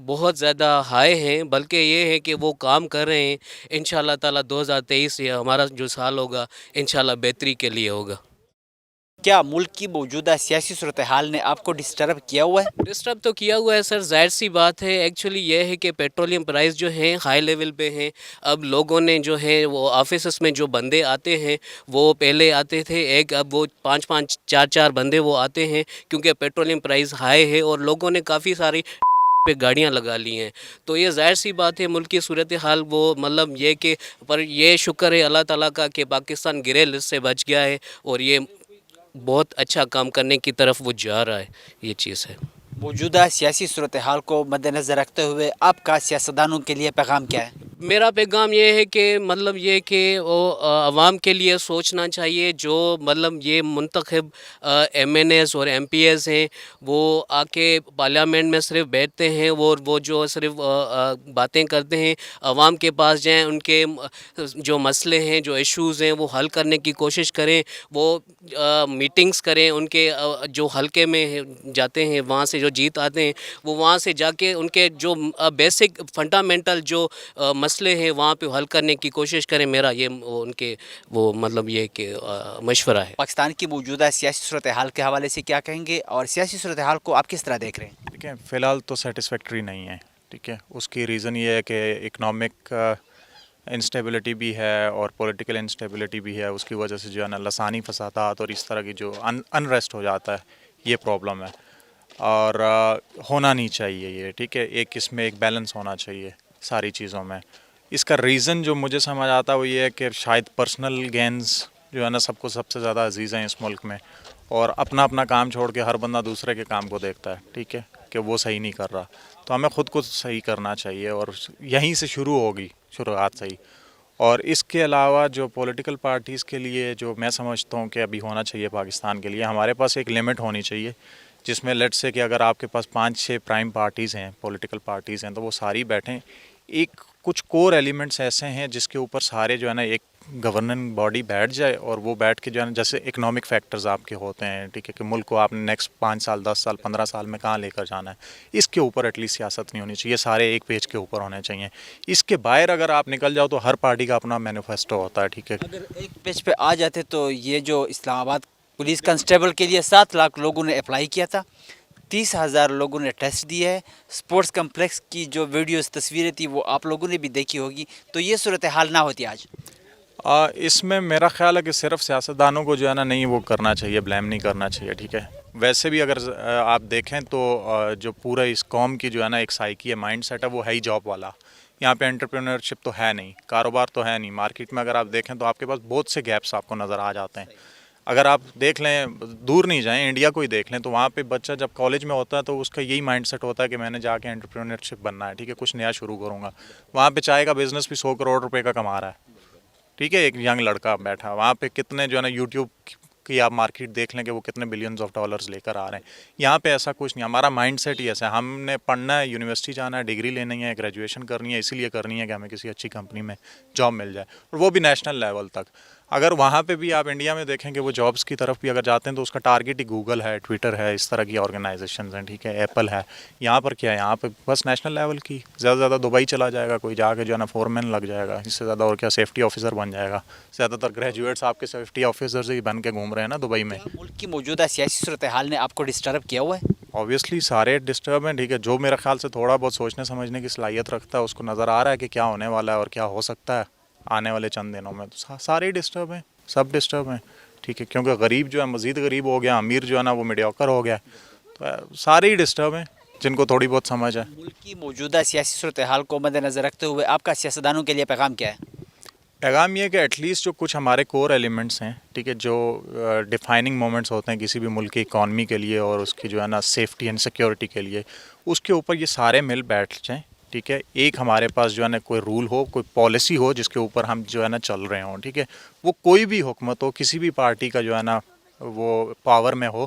بہت زیادہ ہائی ہیں, بلکہ یہ ہے کہ وہ کام کر رہے ہیں. انشاءاللہ تعالی 2023 یہ ہمارا جو سال ہوگا انشاءاللہ بہتری کے لیے ہوگا. کیا ملک کی موجودہ سیاسی صورتحال نے آپ کو ڈسٹرب کیا ہوا ہے؟ ڈسٹرب تو کیا ہوا ہے سر, ظاہر سی بات ہے. ایکچولی یہ ہے کہ پیٹرولیم پرائز جو ہیں ہائی لیول پہ ہیں. اب لوگوں نے جو ہے وہ آفیسز میں جو بندے آتے ہیں وہ پہلے آتے تھے ایک, اب وہ 5 4 بندے وہ آتے ہیں کیونکہ پیٹرولیم پرائز ہائی ہے اور لوگوں نے کافی ساری پہ گاڑیاں لگا لی ہیں. تو یہ ظاہر سی بات ہے ملک کی صورتحال وہ مطلب یہ کہ پر یہ شکر ہے اللہ تعالیٰ کا کہ پاکستان گرے لسٹ سے بچ گیا ہے اور یہ بہت اچھا کام کرنے کی طرف وہ جا رہا ہے. یہ چیز ہے. موجودہ سیاسی صورتحال کو مد نظر رکھتے ہوئے آپ کا سیاستدانوں کے لیے پیغام کیا ہے؟ میرا پیغام یہ ہے کہ مطلب یہ کہ وہ عوام کے لیے سوچنا چاہیے. جو مطلب یہ منتخب ایم این ایز اور ایم پی ایز ہیں وہ آ کے پارلیامنٹ میں صرف بیٹھتے ہیں, وہ جو صرف باتیں کرتے ہیں. عوام کے پاس جائیں, ان کے جو مسئلے ہیں, جو ایشوز ہیں وہ حل کرنے کی کوشش کریں. وہ میٹنگز کریں, ان کے جو حلقے میں جاتے ہیں وہاں سے جو جیت آتے ہیں وہ وہاں سے جا کے ان کے جو بیسک فنڈامنٹل جو مسئلے ہیں وہاں پہ حل کرنے کی کوشش کریں. میرا یہ ان کے وہ مطلب یہ کہ مشورہ ہے. پاکستان کی موجودہ سیاسی صورتحال کے حوالے سے کیا کہیں گے, اور سیاسی صورتحال کو آپ کس طرح دیکھ رہے ہیں؟ ٹھیک ہے, فی الحال تو سیٹسفیکٹری نہیں ہے. ٹھیک ہے, اس کی ریزن یہ ہے کہ اکنامک انسٹیبلٹی بھی ہے اور پولیٹیکل انسٹیبلٹی بھی ہے. اس کی وجہ سے جو ہے نا لسانی فسادات اور اس طرح کی جو انریسٹ ہو جاتا ہے, یہ پرابلم ہے اور ہونا نہیں چاہیے یہ. ٹھیک ہے, ایک اس میں ایک بیلنس ہونا چاہیے ساری چیزوں میں. اس کا ریزن جو مجھے سمجھ آتا ہے وہ یہ ہے کہ شاید پرسنل گینز جو ہے نا سب کو سب سے زیادہ عزیز ہیں اس ملک میں, اور اپنا اپنا کام چھوڑ کے ہر بندہ دوسرے کے کام کو دیکھتا ہے. ٹھیک ہے, کہ وہ صحیح نہیں کر رہا, تو ہمیں خود کو صحیح کرنا چاہیے اور یہیں سے شروع ہوگی, شروعات صحیح. اور اس کے علاوہ جو پولیٹیکل پارٹیز کے لیے جو میں سمجھتا ہوں کہ ابھی ہونا چاہیے پاکستان کے لیے, ہمارے پاس ایک لمٹ ہونی چاہیے جس میں لیٹ سے کہ اگر آپ کے پاس 5-6 پرائم پارٹیز ہیں, پولیٹیکل پارٹیز ہیں, تو وہ ساری بیٹھیں. ایک کچھ کور ایلیمنٹس ایسے ہیں جس کے اوپر سارے جو ہے نا ایک گورننگ باڈی بیٹھ جائے, اور وہ بیٹھ کے جو ہے نا جیسے اکنامک فیکٹرز آپ کے ہوتے ہیں. ٹھیک ہے, کہ ملک کو آپ نے نیکسٹ 5 سال 10 سال 15 سال میں کہاں لے کر جانا ہے, اس کے اوپر ایٹ لیسٹ سیاست نہیں ہونی چاہیے. سارے ایک پیج کے اوپر ہونے چاہیے. اس کے باہر اگر آپ نکل جاؤ تو ہر پارٹی کا اپنا مینیفیسٹو ہوتا ہے. ٹھیک ہے, اگر ایک پیج پہ آ جاتے تو یہ جو اسلام آباد پولیس کنسٹیبل کے لیے 7 لاکھ لوگوں نے اپلائی کیا تھا, 30,000 لوگوں نے ٹیسٹ دیا ہے. اسپورٹس کمپلیکس کی جو ویڈیوز تصویریں تھیں وہ آپ لوگوں نے بھی دیکھی ہوگی, تو یہ صورتحال نہ ہوتی آج. اس میں میرا خیال ہے کہ صرف سیاستدانوں کو جو ہے نا نہیں وہ کرنا چاہیے, بلیم نہیں کرنا چاہیے. ٹھیک ہے, ویسے بھی اگر آپ دیکھیں تو جو پورا اس قوم کی جو ہے نا ایک سائیکی ہے, مائنڈ سیٹ ہے, وہ ہے ہی جاب والا. یہاں پہ انٹرپرینورشپ تو ہے نہیں, کاروبار تو ہے نہیں. مارکیٹ میں اگر آپ دیکھیں تو آپ کے پاس بہت سے گیپس آپ کو نظر آ جاتے ہیں. اگر آپ دیکھ لیں, دور نہیں جائیں, انڈیا کو ہی دیکھ لیں, تو وہاں پہ بچہ جب کالج میں ہوتا ہے تو اس کا یہی مائنڈ سیٹ ہوتا ہے کہ میں نے جا کے انٹرپرینورشپ بننا ہے. ٹھیک ہے, کچھ نیا شروع کروں گا. وہاں پہ چائے کا بزنس بھی 100 کروڑ روپے کا کما رہا ہے. ٹھیک ہے, ایک ینگ لڑکا بیٹھا وہاں پہ, کتنے جو ہے نا یوٹیوب کی آپ مارکیٹ دیکھ لیں کہ وہ کتنے بلینز آف ڈالرز لے کر آ رہے ہیں. یہاں پہ ایسا کچھ نہیں. ہمارا مائنڈ سیٹ ہی ایسا ہے, ہم نے پڑھنا ہے, یونیورسٹی جانا ہے, ڈگری لینی ہے, گریجویشن کرنی ہے, اسی لیے کرنی ہے کہ ہمیں کسی اچھی کمپنی میں جاب مل جائے, اور وہ بھی نیشنل لیول تک. اگر وہاں پہ بھی آپ انڈیا میں دیکھیں کہ وہ جابس کی طرف بھی اگر جاتے ہیں تو اس کا ٹارگیٹ ہی گوگل ہے, ٹویٹر ہے, اس طرح کی آرگنائزیشنز ہیں. ٹھیک ہے, ایپل ہے. یہاں پر کیا ہے, یہاں پہ بس نیشنل لیول کی, زیادہ سے زیادہ دبئی چلا جائے گا کوئی, جا کے جو ہے نا فورمین لگ جائے گا, اس سے زیادہ اور کیا سیفٹی آفیسر بن جائے گا. زیادہ تر گریجویٹس آپ کے سیفٹی آفیسرز ہی بن کے گھوم رہے ہیں نا دبئی میں. ملک کی موجودہ سیاسی صورتحال نے آپ کو ڈسٹرب کیا ہوا ہے؟ اوبیسلی سارے ڈسٹرب ہیں. ٹھیک ہے, جو میرے خیال سے تھوڑا بہت سوچنے سمجھنے کی صلاحیت رکھتا ہے اس کو نظر آ رہا ہے کہ کیا ہونے والا ہے اور کیا ہو سکتا ہے آنے والے چند دنوں میں. تو سارے ڈسٹرب ہیں, سب ڈسٹرب ہیں. ٹھیک ہے, کیونکہ غریب جو ہے مزید غریب ہو گیا, امیر جو ہے نا وہ میڈیوکر ہو گیا. تو سارے ہی ڈسٹرب ہیں جن کو تھوڑی بہت سمجھ ہے. ملک کی موجودہ سیاسی صورتحال کو مد نظر رکھتے ہوئے آپ کا سیاستدانوں کے لیے پیغام کیا ہے؟ پیغام یہ ہے کہ ایٹ لیسٹ جو کچھ ہمارے کور ایلیمنٹس ہیں, ٹھیک ہے, جو ڈیفائننگ مومنٹس ہوتے ہیں کسی بھی ملک کی اکانومی کے لیے اور اس کی جو ہے نا سیفٹی اینڈ سیکیورٹی کے لیے, اس کے اوپر یہ سارے مل بیٹھ جائیں. ٹھیک ہے, ایک ہمارے پاس جو ہے نا کوئی رول ہو, کوئی پالیسی ہو جس کے اوپر ہم جو ہے نا چل رہے ہوں. ٹھیک ہے, وہ کوئی بھی حکومت ہو, کسی بھی پارٹی کا جو ہے نا وہ پاور میں ہو,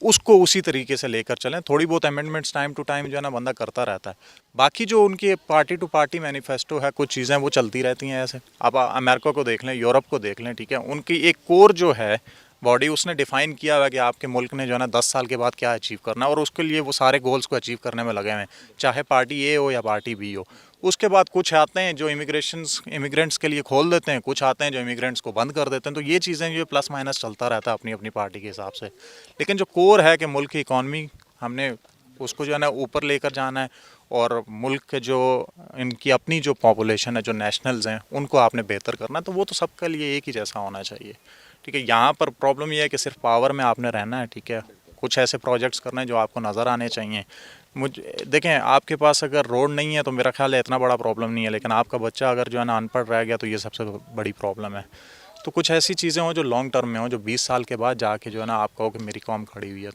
اس کو اسی طریقے سے لے کر چلیں. تھوڑی بہت امینڈمنٹس ٹائم ٹو ٹائم جو ہے نا بندہ کرتا رہتا ہے. باقی جو ان کی پارٹی ٹو پارٹی مینیفیسٹو ہے, کچھ چیزیں وہ چلتی رہتی ہیں ایسے. آپ امریکہ کو دیکھ لیں, یورپ کو دیکھ لیں. ٹھیک ہے, ان کی ایک کور جو ہے باڈی, اس نے ڈیفائن کیا ہوا کہ آپ کے ملک نے جو ہے نا 10 سال کے بعد کیا اچیو کرنا ہے, اور اس کے لیے وہ سارے گولز کو اچیو کرنے میں لگے ہوئے ہیں, چاہے پارٹی اے ہو یا پارٹی بی ہو. اس کے بعد کچھ آتے ہیں جو امیگرینٹس کے لیے کھول دیتے ہیں, کچھ آتے ہیں جو امیگرینٹس کو بند کر دیتے ہیں. تو یہ چیزیں جو پلس مائنس چلتا رہتا ہے اپنی اپنی پارٹی کے حساب سے. لیکن جو کور ہے کہ ملک کی اکانومی ہم نے اس کو جو ہے نا اوپر لے کر جانا ہے, اور ملک کے جو ان کی اپنی جو پاپولیشن ہے, جو نیشنلز ہیں, ان کو آپ نے بہتر کرنا ہے, تو وہ تو سب کے لیے ایک ہی جیسا ہونا چاہیے. ٹھیک ہے, یہاں پر پرابلم یہ ہے کہ صرف پاور میں آپ نے رہنا ہے. ٹھیک ہے, کچھ ایسے پروجیکٹس کرنے ہیں جو آپ کو نظر آنے چاہیے. دیکھیں, آپ کے پاس اگر روڈ نہیں ہے تو میرا خیال ہے اتنا بڑا پرابلم نہیں ہے, لیکن آپ کا بچہ اگر جو ہے نا ان پڑھ رہ گیا تو یہ سب سے بڑی پرابلم ہے. تو کچھ ایسی چیزیں ہوں جو لانگ ٹرم میں ہوں, جو 20 سال کے بعد جا کے جو ہے نا آپ کہو کہ میری قوم کھڑی ہوئی ہے.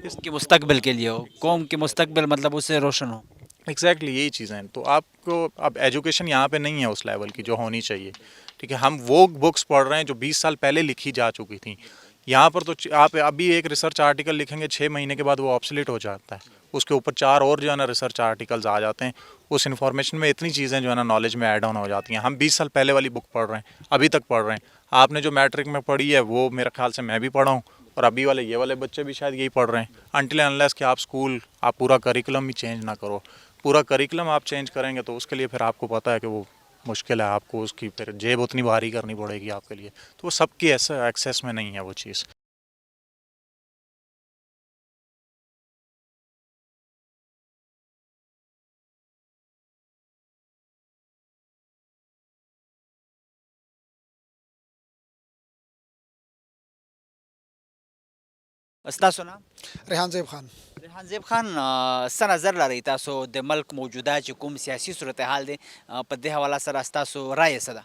اس کے مستقبل کے لیے ہو, قوم کے مستقبل مطلب اس سے روشن ہو. ایگزیکٹلی یہی چیزیں ہیں. تو آپ کو اب ایجوکیشن یہاں پہ نہیں ہے اس لیول کی جو ہونی چاہیے. ٹھیک ہے, ہم وہ بکس پڑھ رہے ہیں جو 20 سال پہلے لکھی جا چکی تھیں. یہاں پر تو آپ ابھی ایک ریسرچ آرٹیکل لکھیں گے 6 مہینے کے بعد وہ آبسلیٹ ہو جاتا ہے. اس کے اوپر 4 اور جو ہے نا ریسرچ آرٹیکلز آ جاتے ہیں. اس انفارمیشن میں اتنی چیزیں جو ہے نا نالج میں ایڈ آن ہو جاتی ہیں. ہم 20 سال پہلے والی بک پڑھ رہے ہیں, ابھی تک پڑھ رہے ہیں. آپ نے جو میٹرک میں پڑھی ہے وہ میرے خیال سے میں بھی پڑھا ہوں, اور ابھی والے یہ والے بچے بھی شاید یہی پڑھ رہے ہیں. انٹل انلیس کہ آپ اسکول آپ پورا کریکولم ہی چینج نہ کرو. پورا کریکولم آپ چینج کریں گے تو اس کے لیے پھر آپ کو پتہ ہے کہ وہ مشکل ہے. آپ کو اس کی پھر جیب اتنی بھاری کرنی پڑے گی آپ کے لیے. تو وہ سب کی ایسا ایکسیس میں نہیں ہے وہ چیز. ستاسو نام ریحان زیب خان. ریحان زیب خان څه نظر لرئ تاسو د ملک موجوده چې کوم سیاسي صورتحال دی په دې حواله سره ستاسو رایه څه ده؟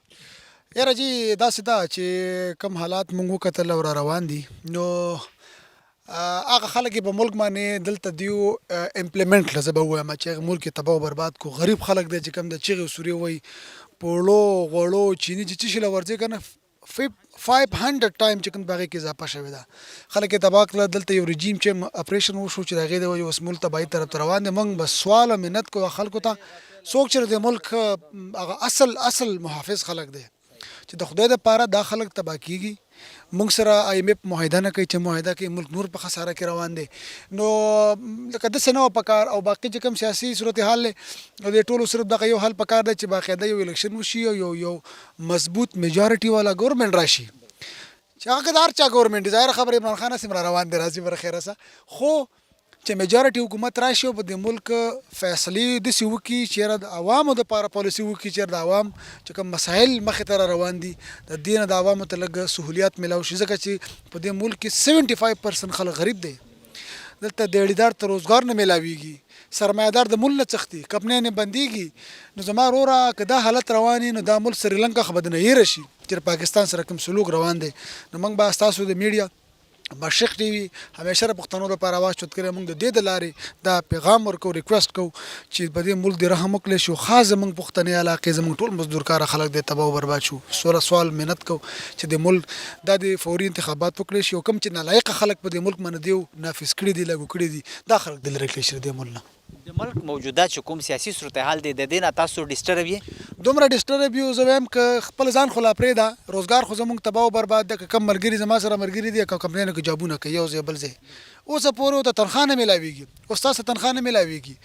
یاره جی داسې ده چې کم حالات مونږ وکتل او را روان دي نو هغه خلک یې په ملک باندې دلته دیو امپلیمنټ کړه. زه به ووایم چې هغه ملک یې تباه و برباد کو. غریب خلک دی چې کوم د چغې سورې وایي پوړو غوړو چیني چې څه شي له ورځي که نه 500 ټایم چې کوم په هغې کې اضافه شوې ده. خلک یې تباه کړه. دلته یو رژیم چې اپریشن وشو چې د هغې د وجې اوس ملک تباهي طرف ته روان دی. موږ به سوال او منت کوو خلکو ته څوک چې د ملک هغه اصل محافظ خلک دی چې د خدای دپاره دا خلک تباه کېږي. موږ سره IMF معاهده نه کوي چې معاهده کې ملک نور په خساره کې روان دی. نو لکه داسې نه وه پکار. او باقي چې کوم سیاسي صورتحال دی نو دې ټولو صرف دغه یو حل پکار دی چې باقاعده یو الیکشن وشي او یو مضبوط میجارټي والا ګورنمنټ راشي چې هغه که د هر چا ګورنمنټ دی. ظاهره خبره عمران خان هسې را روان دی راځي بره خیره سه. خو چې میجارټي حکومت راشي او په دې ملک فیصلې داسې وکړي چې یاره د عوامو دپاره پالیسي وکړي چې د عوام چې کوم مسایل مخې ته را روان دي د دې نه د عوامو ته لږ سهولیات میلاو شي. ځکه چې په دې ملک کې 75% خلک غریب دی. دلته دیړیدار ته روزګار نه میلاویږي. سرمایهدار د ملک نه څښتي. کمپنۍ نه بندېږي. نو زما وروره که دا حالت روان وي نو دا ملک سریلنکا خو به د نه هېره شي چې د پاکستان سره کوم سلوک روان دی. نو موږ به ستاسو د میډیا مشرق ټي وي همیشه د پښتنو لپاره آواز چوت کړی. موږ د دې د لارې دا پیغام ورکو ریکویسټ کوو چې په دې ملک دې رحم وکړی شي. خاص زموږ پښتني علاقې زموږ ټول مزدور کاره خلک دې تباه و برباد شو. سوال منت کوو چې د ملک دا د فوري انتخابات وکړی شي او کوم چې نالایقه خلک په دې ملک باندې دیو نافذ کړي دي لاګو کړي دي دا خلک دې لرې کړی شي د دې ملک نه. د ملک موجوده چې کوم سیاسي صورتحال دی د دې نه تاسو ډسټرب یې؟ دومره ډسټرب یو زه وایم که خپل ځان خو لا پرېږده. روزګار خو زموږ تباه و برباد دی. که کم ملګري زما سره ملګري دي که کمپنیانو کې جابونه کوي یو ځای بل ځای اوسه پورې ورته تنخواه نه میلاویږي. او ستاسو تنخواه نه میلاویږي.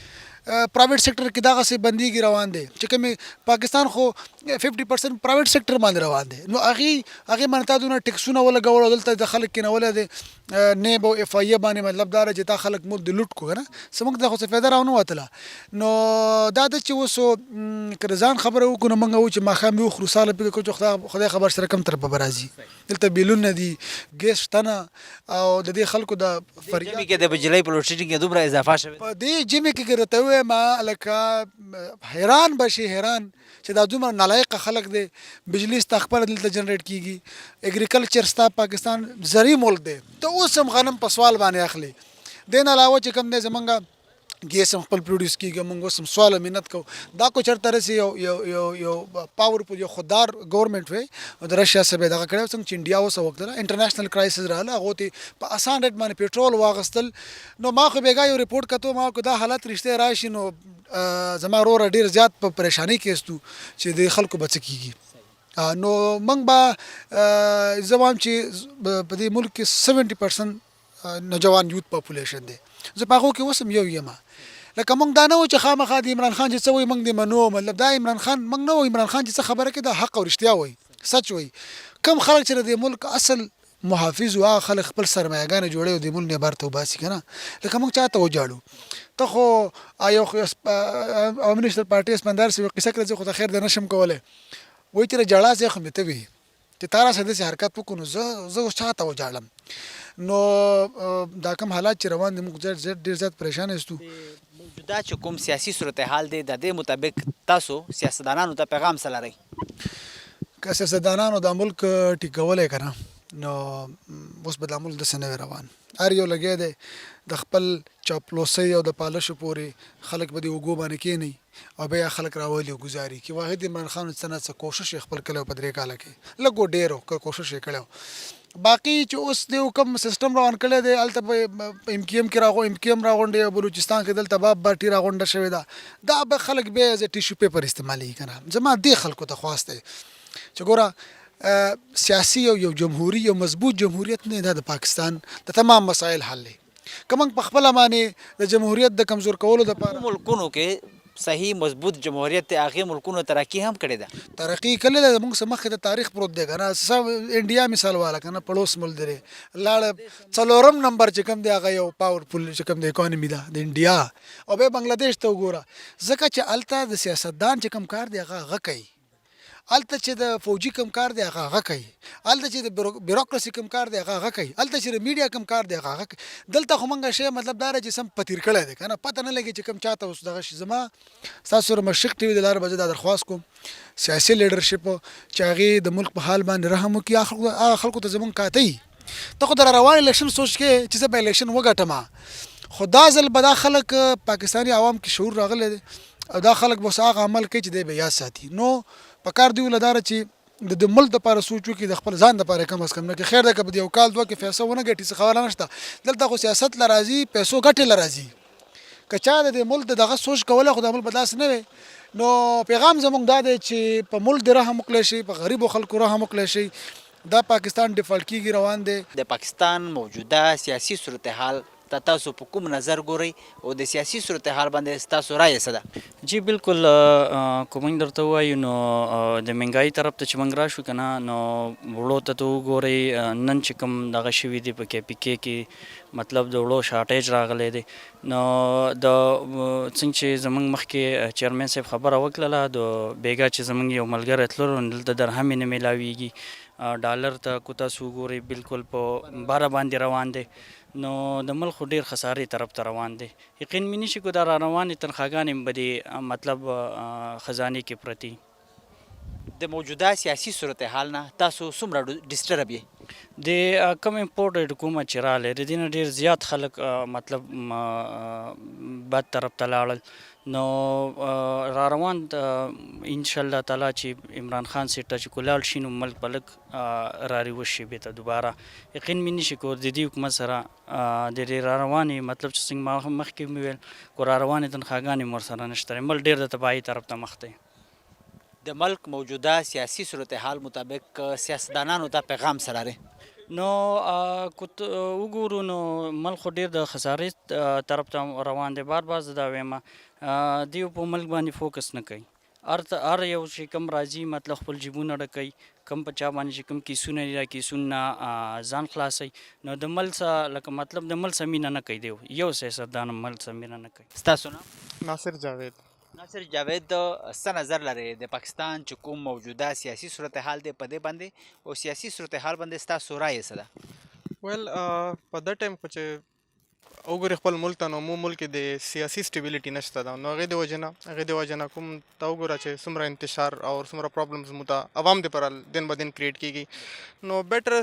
پرایویټ سیکټر کې دغسې بندېږي روان دی چې کومې پاکستان خو 50% پرایویټ سیکټر باندې روان دی. نو هغې باندې تا دونه ټیکسونه ولګول او دلته د خلک کېنولی دی نیب او اف آی باندې. مطلب دا دی چې تا خلک ملک د لوټ کو که نه زموږ ته خو څه فایده راونه وتله. نو دا ده چې اوس که د ځان خبره وکړو نو موږ وایو چې ماښام یې وخورو سهار پکې کړو چې خدای خبر سره کوم طرفه به راځي. دلته بیلونه دي ګیس شته نه او د دې خلکو د فریاد کې د بجلۍ په لوډ شیډینګ کې دومره اضافه شوې په دې جمعې کې که درته ووایم لکه حیران به شي حیران چې دا دومره نالایقه خلک دی. بجلی ستا خپله دلته جنریټ کېږي. اګریکلچر ستا پاکستان زرعي ملک دی. ته اوس هم غنم په سوال باندې اخلي. دې نه علاوه چې کوم دی زمونږ ګیس هم خپل پروډیوس کېږي. موږ اوس هم سوال منت کوو دا کو چېرته رسي یو پاورفل یو خوددار ګورنمنټ وی او د رشیا سره به دغه کړی څنګه چې انډیا اوس وختله انټرنیشنل کرایسس راغله هغو ته په اسان ریټ باندې پیټرول واغستل. نو ما خو بېګا یو ریپورټ کتو ما کو دا حالت رښتیا راشي نو زما وروره ډېر زیات په پریشانۍ کې استو چې د خلکو به څه کېږي. نو موږ به زه وایم چې په دې ملک کې 70% نوجوان یوت پاپولیشن دی. زه په هغو کې اوس هم یو یم. لکه موږ دا نه وو چې خامخا د عمران خان چې څه وایي موږ دې منو. مطلب دا عمران خان موږ نه وایو عمران خان چې څه خبره کوي دا حق او رښتیا وایي سچ وایي. کم خلک چې د ملک اصل محافظ و هغه خلک خپل سرمایهګانې جوړوي او د ملک نه بهر ته وباسي که نه. لکه موږ چا ته وجاړو. ته خو you Awami national party اسپندار C you قصه کړه زه خو ته خیر د نشم کولی. وایي چې جړا ځای خو مې ته وي چې تا راسره داسې حرکت وکړو نو زه اوس چا ته وجاړم. نو دا کوم حالات چې روان دي موږ ډېر زیات پریشان یستو. موجوده چې کوم سیاسي صورتحال دی د دې مطابق تاسو سیاستدانانو ته پیغام څه لرئ؟ که سیاستدانانو دا ملک ټیکولی که نه نو اوس به دا ملک داسې نه وي روان. هر یو لګیا دی د خپل چاپلوسۍ او د پالشو پورې خلک په دې اوږو باندې کښېني او بیا خلک راولي او ګزاري چې واحد عمران خان څه نه څه کوشش یې خپل کړی په 3 کاله کې لږ و ډېر و کوشش یې کړی باقي چې اوس د کوم سیستم روان کړی دی هلته په ام کیو ام کې راغونډې او بلوچستان کې دلته بابټي راغونډه شوې ده دا به خلک بیا ایز ټیشو پیپر استعمالوي که نه زما دې خلکو ته خواست دی چې ګوره سیاسي او یو جمهوري یو مضبوط جمهوریت نه دا د پاکستان د تمام مسایل حل دی که موږ په خپله باندې د جمهوریت د کمزور کولو دپاره ملکونو کې صحیح مضبوط جمهوریت دی هغې ملکونو ترقي هم کړې ده ترقي کړې ده زموږ څه مخکې ته تاریخ پروت دی که نه انډیا مثال واله که نه پړوس ملک دی لاړه 4م نمبر چې کوم دی هغه یو پاورفل چې کوم د اکانومي ده د انډیا او بیا بنګلادیش ته وګوره ځکه چې هلته د سیاستدان چې کوم کار دی هغه کوي هلته چې د فوجي کم کار دی هغه کوي هلته چې د بیروکراسي کم کار دی هغه کوي هلته چې د میډیا کم کار دی هغه کوي دلته خو موږ شی مطلب دا چې سم پتیر کړی دی که نه پته نه لګي چې کوم چاته اوس دغه شي زما ستاسو سره مشرق ټي وي د لارې به زه دا درخواست کوم سیاسي لیډرشپ چې هغې د ملک په حال باندې رحم وکړي هغه خلکو ته زموږ کاته ته خو د روان الیکشن سوچ کې چې زه به الیکشن وګټم خو دا ځل به دا خلک پاکستاني عوام کې شعور راغلی دی او دا خلک به اوس هغه عمل کوي چې دی به یاد ساتي نو په کار دی ولداره چې د ملک دپاره سوچ وکړي د خپل ځان دپاره کم از کم نه کې خیر ده که په یو کال دوه کې پیسه ونه ګټي څه خبره نشته دلته خو سیاست له راځي پیسو ګټې له راځي که چا د ملک د دغه سوچ کولی خو د عمل به داسې نه وي نو پیغام زموږ دا دی چې په ملک د رحم وکړی شي په غریبو خلکو رحم وکړی شي دا پاکستان ډیفالټ کېږي روان دی د پاکستان موجوده سیاسي صورتحال ته تاسو په کوم نظر ګورئ او د سیاسي صورتحال باندې ستاسو رایه څه ده جی بالکل که موږ درته ووایو نو د مهنګایي طرف ته چې موږ راشو که نه نو وړو ته ته وګورئ نن چې کوم دغه شوي دي په کې پي کې مطلب د وړو شارټیج راغلی دی نو د څنګه چې زموږ مخکې چیرمن صاحب خبره وکړله د بیګا چې زموږ یو ملګری تللو دلته درهم یې نه میلاویږي ډالر ته که تاسو وګورئ بالکل په باره باندې روان دی نو د ملک خو ډېر خسارې طرف ته روان دی یقین مې نشي کو دا را روانې تنخواګانې به د مطلب خزانې کې پرتې د موجوده سیاسي صورتحال نه تاسو څومره ډسټرب یې د کم امپورټډ حکومت چې راغلی د دې نه ډېر زیات خلک مطلب بد طرف ته لاړل نو را روان انشاءالله تعالی چې عمران خان سیټ ته چې کولاړ شي نو ملک به لږ راریوز شي بېرته دوباره یقین مې نشي کو د دې حکومت سره د دې را روانې مطلب چې څنګه ما مخکې مې ویل کو را روانې تنخواګانې مو ورسره نشته ملک ډېر د تباهۍ طرف ته مخ دی د ملک موجوده سیاسي صورتحال مطابق سیاستدانانو ته پیغام څه لرئ نو که وګورو نو ملک خو ډېر د خسارې طرف ته روان دی بار زه دا وایم دیو په ملک باندې فوکس نه کوي هر یو چې کم راځي مطلب خپل جیبونه ډکوي کم په چا باندې چې کم کیسونه دي دا کیسونه ځان خلاصوي نو د ملک څه لکه مطلب د ملک څه مینه نه کوي دی یو سیاستدان ملک څه مینه نه کوي ستاسو نه ناصر جاوید څه نظر لرئ د پاکستان چې کوم موجوده سیاسي صورتحال دی په دې باندې او سیاسي صورتحال باندې ستاسو رایه څه ده ویل په دا ټایم خو چې وګورې خپل ملک ته نو مو ملک کې د سیاسي سټیبیلیټي نشته ده نو هغې د وجې نه کوم ته وګوره چې څومره انتشار او څومره پرابلمز مو ته عوام دپاره دن به دن کریټ کېږي نو بیټر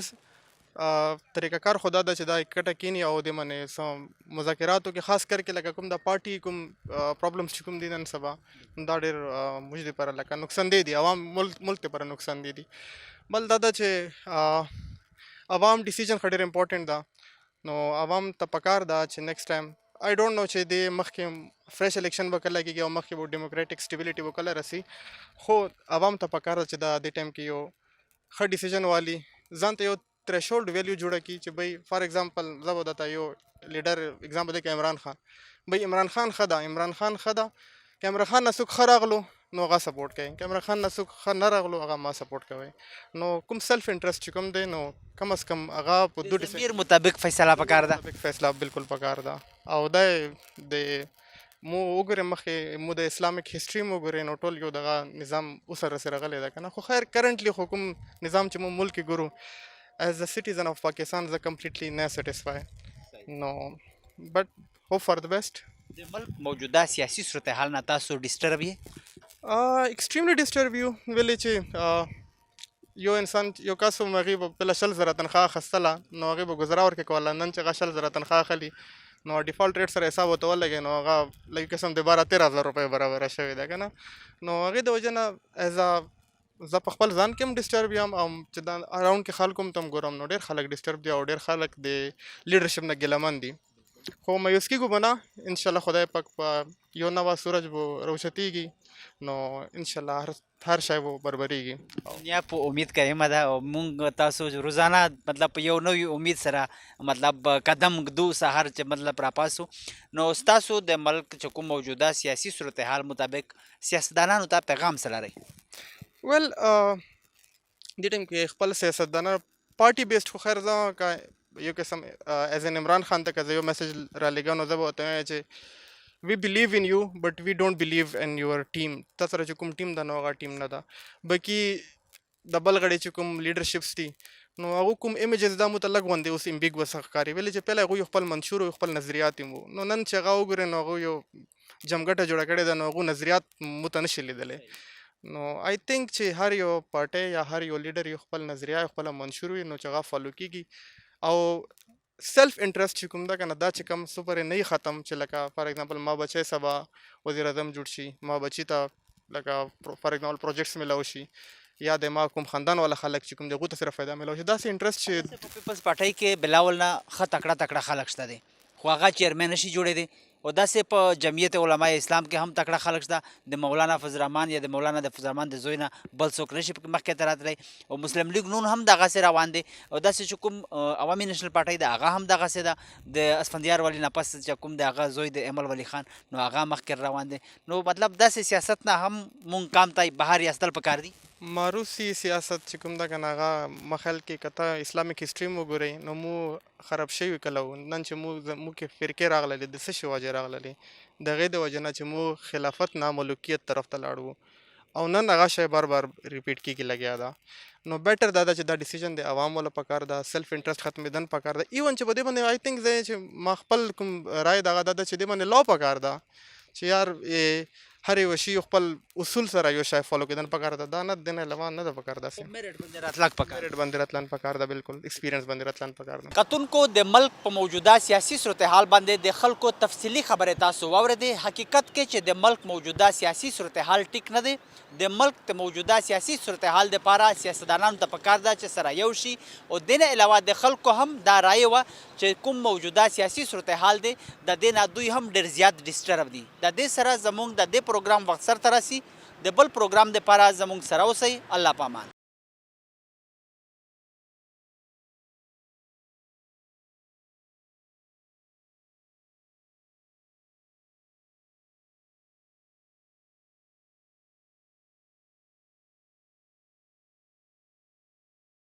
طریقه کار خو دا ده چې دا اکټه کینی او د منې څه مذاکراتو کې خاص کر کې لکه کوم د پارټي کوم پرابلمز چې کوم دي نن سبا دا ډېر موږ دپاره لکه نقصان دی عوام ملک دپاره نقصان دی بل دا ده چې عوام ډیسیژن خو ډېر امپورټنټ ده نو عوام ته پکار ده چې نیکسټ ټایم آی ډونټ نو چې د مخکې فرش الیکشن به کله کېږي او مخکې به ډیموکریټک سټیبیلیټي به کله رسي خو عوام ته پکار ده چې دا د ټایم کې یو ښه ډیسیژن والي ځان ته یو تھریشولډ ویلیو جوړه کړي چې بھئی فار ایگزامپل زه به درته یو لیډر ایگزامپل دی که عمران خان بھئی عمران خان ښه ده که عمران خان نه څوک ښه راغلو نو هغه سپورټ کوي که عمران خان نه څوک ښه نه راغلو هغه ما سپورټ کوي نو کوم سیلف انټرسټ چې کوم دی نو کم از کم هغه په د ضمیر مطابق فیصله پکار ده فیصله بالکل پکار ده او دا د مو وګورې مخکې مو د اسلامیک هسټري مو وګورې نو ټول یو دغه نظام اوس راسې راغلی ده که نه خو خیر کرنټلی خو کوم نظام چې مو ملک کې ګورو is a citizen of Pakistan زه کمپلیټلی نه سیټسفای نو but hope for the best د ملک موجوده سیاسي صورتحال نه تاسو ډسټرب یې ایکسټریملی ډسټرب یو ولې چې یو انسان یو کس هم هغې به بله 100,000 تنخواه اخیستله نو هغې به ګزاره ورکړې کوله. نن چې هغه 100,000 تنخواه اخلي نو ډیفالټ ریټ سره حساب ورته ولګي نو هغه لکه قسم د 12-13,000 روپۍ برابره شوې ده که نه. نو هغې د وجې نه ایز زه په خپل ځان کې هم ډسټرب یم او چې دا اراونډ کې خلکو هم ته هم ګورم نو ډېر خلک ډسټرب دي او ډېر خلک د لیډرشپ نه ګیلهمن دي. خو مایوس کېږو به نه، انشاءالله خدای پاک په یو نوه سورج به روشتېږي نو انشاءالله هر شی به بربریږي. دنیا په امید قیمه ده او مونږ تاسو روزانه مطلب په یو نوی امید سره مطلب قدم ږدو سهار چې مطلب راپاسو. نو ستاسو د ملک چې کوم موجوده سیاسي صورتحال مطابق سیاستدانانو ته پیغام څه لرئ؟ ویل دې ټایم کې خپل سیاستدانان پارټي بیسډ خو خیر زه که یو قسم ایز ان عمران خان ته که زه یو میسج رالیږم نو زه به ورته وایم چې we believe in you but we ډونټ بلیو ان یور ټیم. تا سره چې کوم ټیم ده نو هغه ټیم نه ده. بلکې د بل غړي چې کوم لیډرشپس دي نو هغو کوم امیجز دا مو ته لږ غوندې اوس امبیګوس ښکاري. ولې چې پهله هغوی خپل منشور او خپل نظریات یې وو نو نن چې هغه وګورې نو هغوی یو جمګټه جوړه کړې ده نو هغو نظریات مو ته نشي لیدلی. نو آی تھنک چې هر یو پارټۍ یا هر یو لیډر یو خپل نظریه خپله منشور وي نو چې هغه فالو کېږي او سیلف انټرسټ چې کوم ده که نه دا چې کوم څه پورې نه وي ختم چې لکه فار ایگزامپل ما بچی سبا وزیر اعظم جوړ شي، ما بچي ته لکه فار ایگزامپل پروجیکټس میلاو شي یا د ما کوم خاندان والا خلک چې کوم د هغو ته صرف فایده میلاو شي. داسې انټرسټ چې په پیپلز پارټۍ کې بلاول نه ښه تکړه تکړه خلک شته دي خو هغه چیرمن نشي جوړېدی او داسې په جمعیت علماء اسلام کې هم تکړه خلک شته د مولانا فضل الرحمن یا د مولانا د فضل الرحمن د زوی نه بل څوک نشي مخکې ته راتلی او مسلم لیگ نون هم دغسې روان دی او داسې چې کوم عوامي نیشنل پارټۍ ده هغه هم دغسې ده د اسفندیار ولي نه پس چې کوم د هغه زوی د ایمل ولی خان نو هغه مخکې روان دی. نو مطلب داسې سیاست نه هم مونږ کام ته بهر ایستل پکار دي. معروسی سیاست چې کوم ده که نه هغه ما خیال کې که ته اسلامیک هسټري م وګورئ نو مو خراب شوي کله وو. نن چې موږ کې فرقې راغللې د څه شي وجې راغللې د هغې د وجې نه چې مو خلافت نه ملوکیت طرف ته لاړو او نن هغه شی بار بار ریپیټ کېږي لګیا ده. نو بیټر دا ده چې دا ډیسیژن د عوامو له پکار ده، سیلف انټرسټ ختمېدن پکار ده. ایون چې په دې باندې آی تھنک زه چې ما خپل کوم رای دغه دا ده چې دې باندې لا پکار ده چې یار هر یو شي خپل اصول سره یو شی فالو کېدن پکار ده. دا نه د نه علاوه نه ده پکار داسې میرټ باندې راتلک پکار میرټ باندې راتلن پکار ده. بالکل ایکسپیرینس باندې راتلن پکار ده. کتونکو د ملک په موجوده سیاسي صورتحال باندې د خلکو تفصیلي خبرې تاسو واورېدې. حقیقت کې چې د ملک موجوده سیاسي صورتحال ټیک نه دی. د ملک د موجوده سیاسي صورتحال دپاره سیاستدانانو ته پکار ده چې سره یو شي او د نه علاوه د خلکو هم دا رایه وه چې کوم موجوده سیاسي صورتحال دی د دې نه دوی هم ډېر زیات ډسټرب دي. د دې سره زموږ د دې پروګرام وخت سرته رسي. د بل پروګرام دپاره زموږ سره اوسئ. الله پامان.